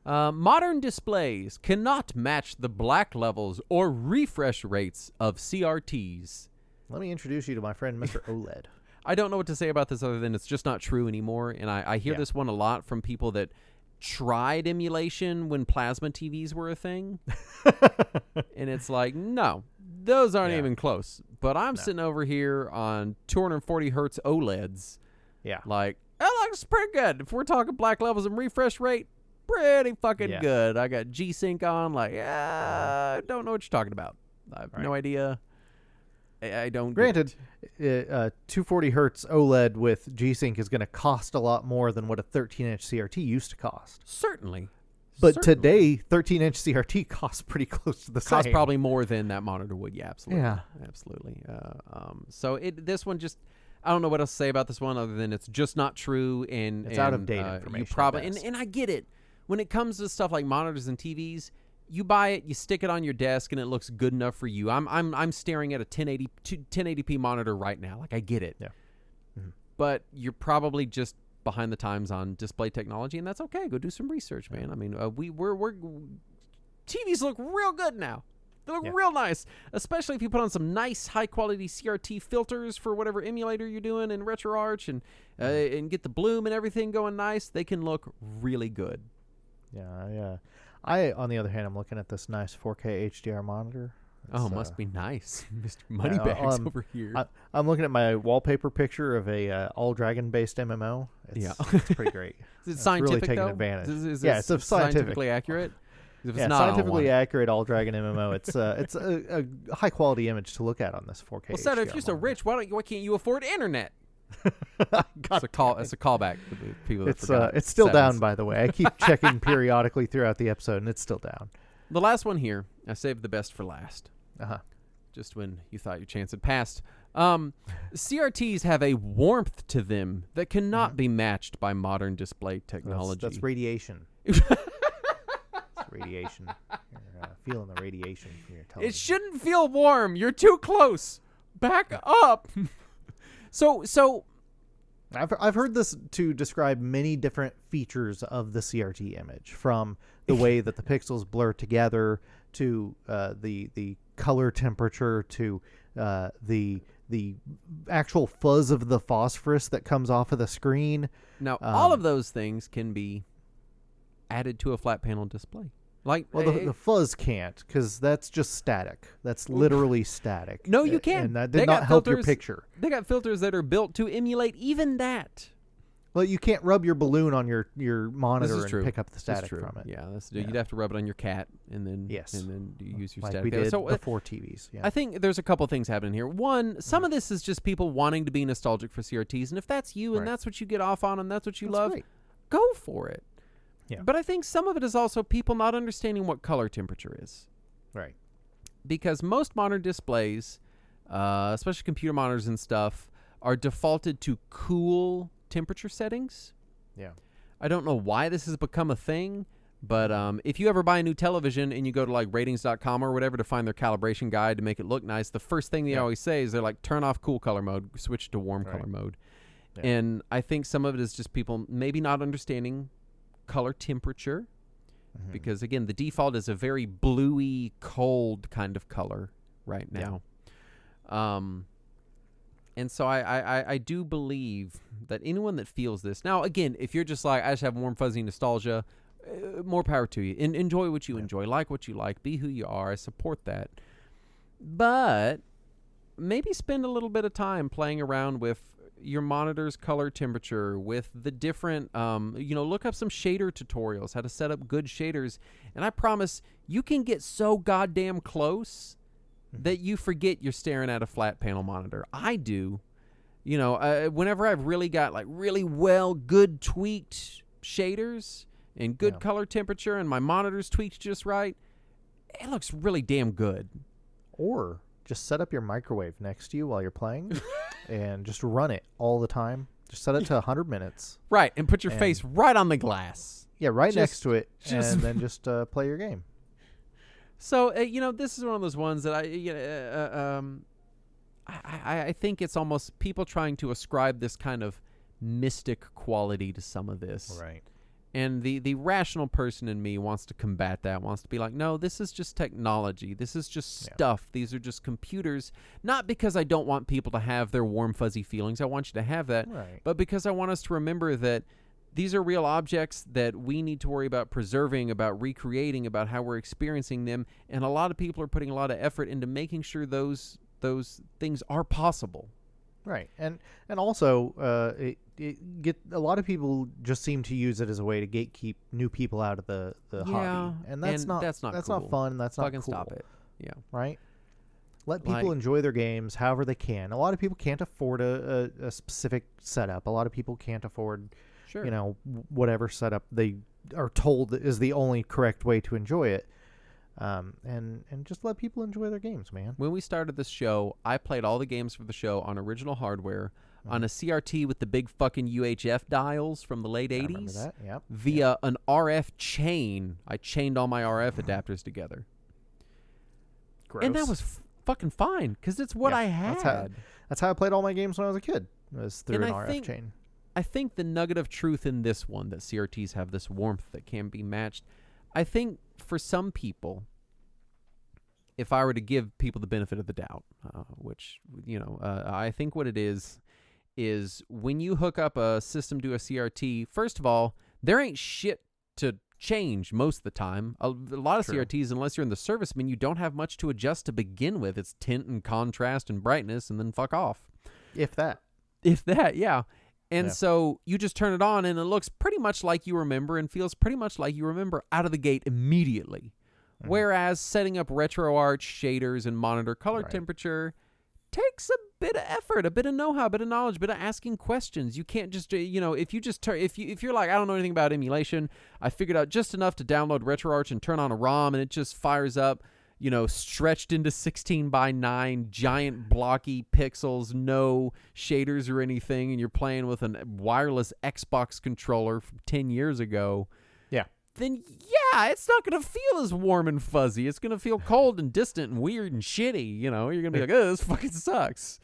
Modern displays cannot match the black levels or refresh rates of CRTs. Let me introduce you to my friend, Mr. OLED. I don't know what to say about this other than it's just not true anymore. And I hear Yeah. this one a lot from people that tried emulation when plasma TVs were a thing. And it's like, no, those aren't Yeah. even close. But I'm No. sitting over here on 240 hertz OLEDs. Yeah. Like, that looks pretty good. If we're talking black levels and refresh rate, pretty fucking Yeah. good. I got G-Sync on. Like, I don't know what you're talking about. I have no idea. I don't. Granted, 240 hertz OLED with G-Sync is going to cost a lot more than what a 13-inch CRT used to cost. Certainly. But Certainly. today, 13-inch CRT costs pretty close to the Costs same. probably more than that monitor would. Yeah, absolutely. Yeah. Absolutely. So this one just, I don't know what else to say about this one other than it's just not true. And It's out of date You information at probably best. and I get it. When it comes to stuff like monitors and TVs, you buy it, you stick it on your desk, and it looks good enough for you. I'm staring at a 1080p monitor right now. Like, I get it. Yeah. Mm-hmm. But you're probably just behind the times on display technology, and that's okay. Go do some research, man. I mean, we're TVs look real good now. They look real nice, especially if you put on some nice high quality CRT filters for whatever emulator you're doing in RetroArch and get the bloom and everything going nice. They can look really good. Yeah. I, on the other hand, I'm looking at this nice 4K HDR monitor. Oh, It's, must be nice, Mr. Moneybags over here. I'm looking at my wallpaper picture of a all dragon based MMO. It's pretty great. Is it It's scientific really taking though? advantage. Is yeah, it it's a scientific. scientifically accurate? If it's Yeah, not, I don't want scientifically it. accurate all dragon MMO. It's a high quality image to look at on this 4K. Well, Senator, if HDR you're so monitor. rich, why can't you afford internet? God It's a call. It's a callback to the people that It's forgot. it's still down, Sevens. by the way. I keep checking periodically throughout the episode, and it's still down. The last one here, I saved the best for last. Uh-huh. Just when you thought your chance had passed. CRTs have a warmth to them that cannot be matched by modern display technology. That's radiation. It's radiation. You're feeling the radiation from your television. It shouldn't feel warm. You're too close. Back up. So I've heard this to describe many different features of the CRT image, from the way that the pixels blur together to the color temperature to the actual fuzz of the phosphorus that comes off of the screen. now all of those things can be added to a flat panel display. Like, Well, the fuzz can't, because that's just static. That's literally static. No, you can't. And that They did got not help your filters- picture. they got filters that are built to emulate even that. Well, you can't rub your balloon on your monitor This is and true. pick up the That's static true. from it. Yeah, Yeah. you'd have to rub it on your cat and then Yes. and then you use your Like static. we did So before TVs. Yeah. I think there's a couple things happening here. One, some of this is just people wanting to be nostalgic for CRTs, and if that's you and Right. that's what you get off on and that's what you That's love, great. go for it. Yeah. But I think some of it is also people not understanding what color temperature is. Right. Because most modern displays, especially computer monitors and stuff, are defaulted to cool temperature settings. Yeah. I don't know why this has become a thing, but if you ever buy a new television and you go to like ratings.com or whatever to find their calibration guide to make it look nice, the first thing they always say is they're like, turn off cool color mode, switch to warm color mode. Yeah. And I think some of it is just people maybe not understanding color temperature. Because again, the default is a very bluey, cold kind of color right now. And so I do believe that anyone that feels this now, again, if you're just like, I just have warm fuzzy nostalgia, more power to you. Enjoy what you enjoy, like what you like, be who you are. I support that. But maybe spend a little bit of time playing around with your monitor's color temperature, with the different, look up some shader tutorials, how to set up good shaders. And I promise you can get so goddamn close that you forget you're staring at a flat panel monitor. I do. You know, whenever I've really got like really good tweaked shaders and good color temperature and my monitor's tweaked just right, it looks really damn good. Or just set up your microwave next to you while you're playing and just run it all the time. Just set it to 100 minutes. Right, and put your face right on the glass. Yeah, right next to it, and then just play your game. So, you know, this is one of those ones that I think it's almost people trying to ascribe this kind of mystic quality to some of this. Right. And the rational person in me wants to combat that, wants to be like, no, this is just technology. This is just stuff. These are just computers. Not because I don't want people to have their warm, fuzzy feelings. I want you to have that. Right. But because I want us to remember that these are real objects that we need to worry about preserving, about recreating, about how we're experiencing them. And a lot of people are putting a lot of effort into making sure those things are possible. Right, and also, a lot of people just seem to use it as a way to gatekeep new people out of the hobby, and that's not cool. fun. That's not Fucking cool. Stop it. Yeah. Right. Let people enjoy their games however they can. A lot of people can't afford a specific setup. A lot of people can't afford, Sure. you know, whatever setup they are told is the only correct way to enjoy it. And just let people enjoy their games, man. When we started this show, I played all the games for the show on original hardware, on a CRT with the big fucking UHF dials from the late 80s. I remember that, yep. Via an RF chain. I chained all my RF adapters together. Gross. And that was fucking fine, because it's what I had. That's how I played all my games when I was a kid, was through And an I RF think- chain. I think the nugget of truth in this one, that CRTs have this warmth that can be matched, I think for some people, if I were to give people the benefit of the doubt, which, you know, I think what it is when you hook up a system to a CRT, first of all, there ain't shit to change most of the time. A lot of True. CRTs, unless you're in the service menu, don't have much to adjust to begin with. It's tint and contrast and brightness, and then fuck off. If that. If that, yeah. And Yeah. so you just turn it on, and it looks pretty much like you remember and feels pretty much like you remember out of the gate immediately. Mhm. Whereas setting up RetroArch shaders and monitor color Right. temperature takes a bit of effort, a bit of know-how, a bit of knowledge, a bit of asking questions. You can't just, you know, if you just if you're like, I don't know anything about emulation, I figured out just enough to download RetroArch and turn on a ROM, and it just fires up, you know, stretched into 16:9, giant blocky pixels, no shaders or anything, and you're playing with a wireless Xbox controller from 10 years ago. Yeah. Then, yeah, it's not going to feel as warm and fuzzy. It's going to feel cold and distant and weird and shitty. You know, you're going to be like, oh, this fucking sucks.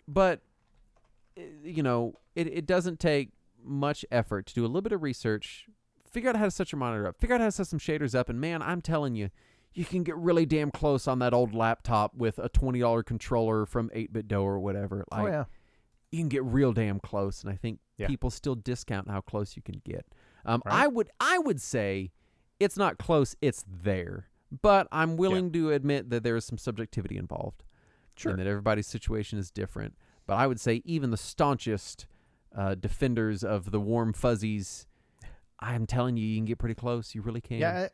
But, you know, it doesn't take much effort to do a little bit of research, figure out how to set your monitor up, figure out how to set some shaders up, and man, I'm telling you, you can get really damn close on that old laptop with a $20 controller from 8BitDo or whatever. Like, Oh, yeah. you can get real damn close, and I think Yeah. people still discount how close you can get. Right. I would say it's not close, it's there. But I'm willing to admit that there is some subjectivity involved. Sure. And that everybody's situation is different. But I would say even the staunchest defenders of the warm fuzzies, I'm telling you, you can get pretty close. You really can. Yeah,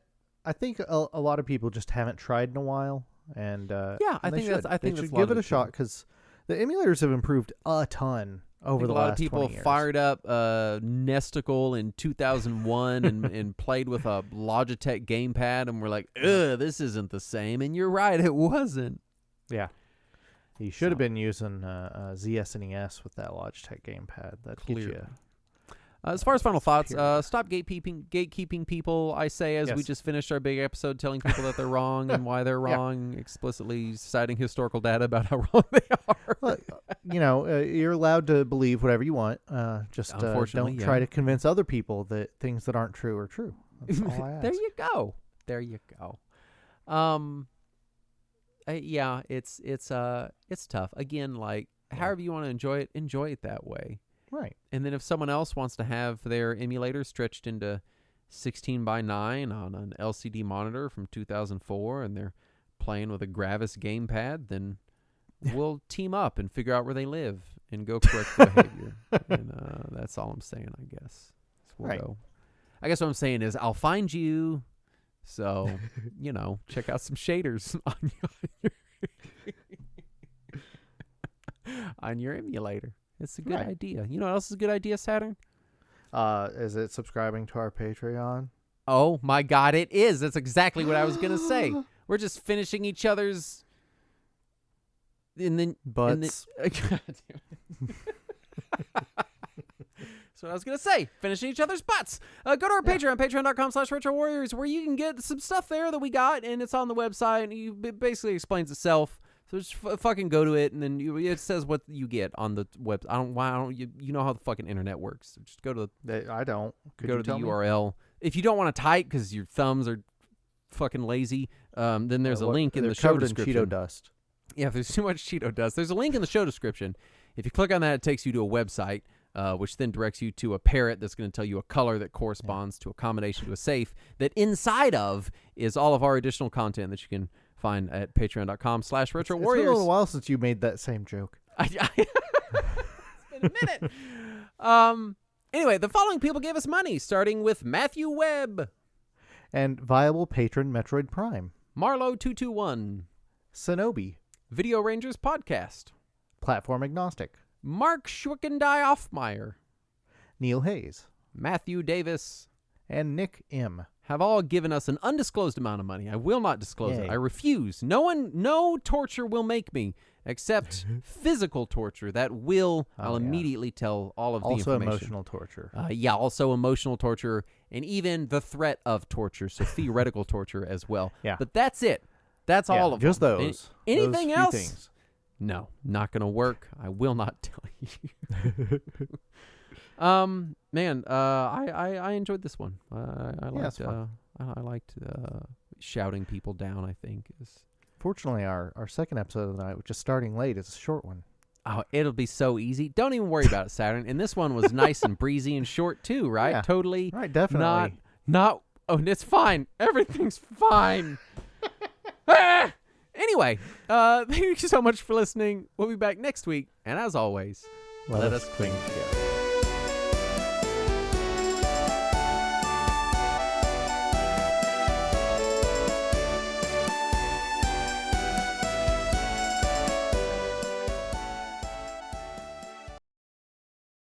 I think a lot of people just haven't tried in a while, and Yeah, I they think that's- should. I think they that's should a lot give of it a it, too. shot, because the emulators have improved a ton over the a lot last of people 20 years. fired up Nesticle in 2001 and played with a Logitech gamepad and were like, ugh, this isn't the same. And you're right, it wasn't. Yeah. You should have So- been using ZSNES with that Logitech gamepad. That gives you. Clearly. As far as final thoughts, Superior. stop gatekeeping people, I say, as we Yes. just finished our big episode telling people that they're wrong and why they're Yeah. wrong, explicitly citing historical data about how wrong they are. Look, you know, you're allowed to believe whatever you want. Just Unfortunately, don't yeah. try to convince other people that things that aren't true are true. That's all I ask. There you go. There you go. Yeah, it's tough. Again, like, however you want to enjoy it that way. Right. And then if someone else wants to have their emulator stretched into 16:9 on an LCD monitor from 2004 and they're playing with a Gravis gamepad, then we'll team up and figure out where they live and go correct the behavior. And that's all I'm saying, I guess. So we'll Right. go. I guess what I'm saying is I'll find you. So, you know, check out some shaders on your on your emulator. It's a good Right. idea. You know what else is a good idea, Saturn? Is it subscribing to our Patreon? Oh my God, it is. That's exactly what I was gonna say. We're just finishing each other's. And then Butts. God damn it. That's what I was gonna say. Finishing each other's butts. Go to our Patreon, patreon.com/retrowarriors, where you can get some stuff there that we got, and it's on the website, and it basically explains itself. So just fucking go to it, and then it says what you get on the web. You know how the fucking internet works. So just go to I don't. Could go you to the tell me? URL. If you don't want to type because your thumbs are fucking lazy, then there's a link in They're the show covered in description. Cheeto dust. Yeah, if there's too much Cheeto dust, there's a link in the show description. If you click on that, it takes you to a website, which then directs you to a parrot that's going to tell you a color that corresponds to a combination to a safe that inside of is all of our additional content that you can find at patreon.com/retrowarriors. It's been a little while since you made that same joke. It's been a minute. Anyway, the following people gave us money, starting with Matthew Webb, And viable patron Metroid Prime. Marlo221, Shinobi. Video Rangers Podcast, Platform Agnostic. Mark Schwickendie Offmeyer, Neil Hayes. Matthew Davis, And Nick M. have all given us an undisclosed amount of money. I will not disclose it. Yay. I refuse. No torture will make me, except physical torture. That I'll immediately tell all of the Also information. emotional torture. Also emotional torture, and even the threat of torture, so theoretical torture as well. Yeah. But that's it. That's all of just them. those. Anything Those few else? things. No, not gonna work. I will not tell you. Man, I enjoyed this one. I liked it's fun. I liked shouting people down. I think is. Fortunately, our second episode of the night, which is starting late, is a short one. Oh, it'll be so easy. Don't even worry about it, Saturn. And this one was nice and breezy and short too, right? Yeah. Totally. Right, definitely. Not. Oh, it's fine. Everything's fine. Ah! Anyway, thank you so much for listening. We'll be back next week, and as always, Let us cling together.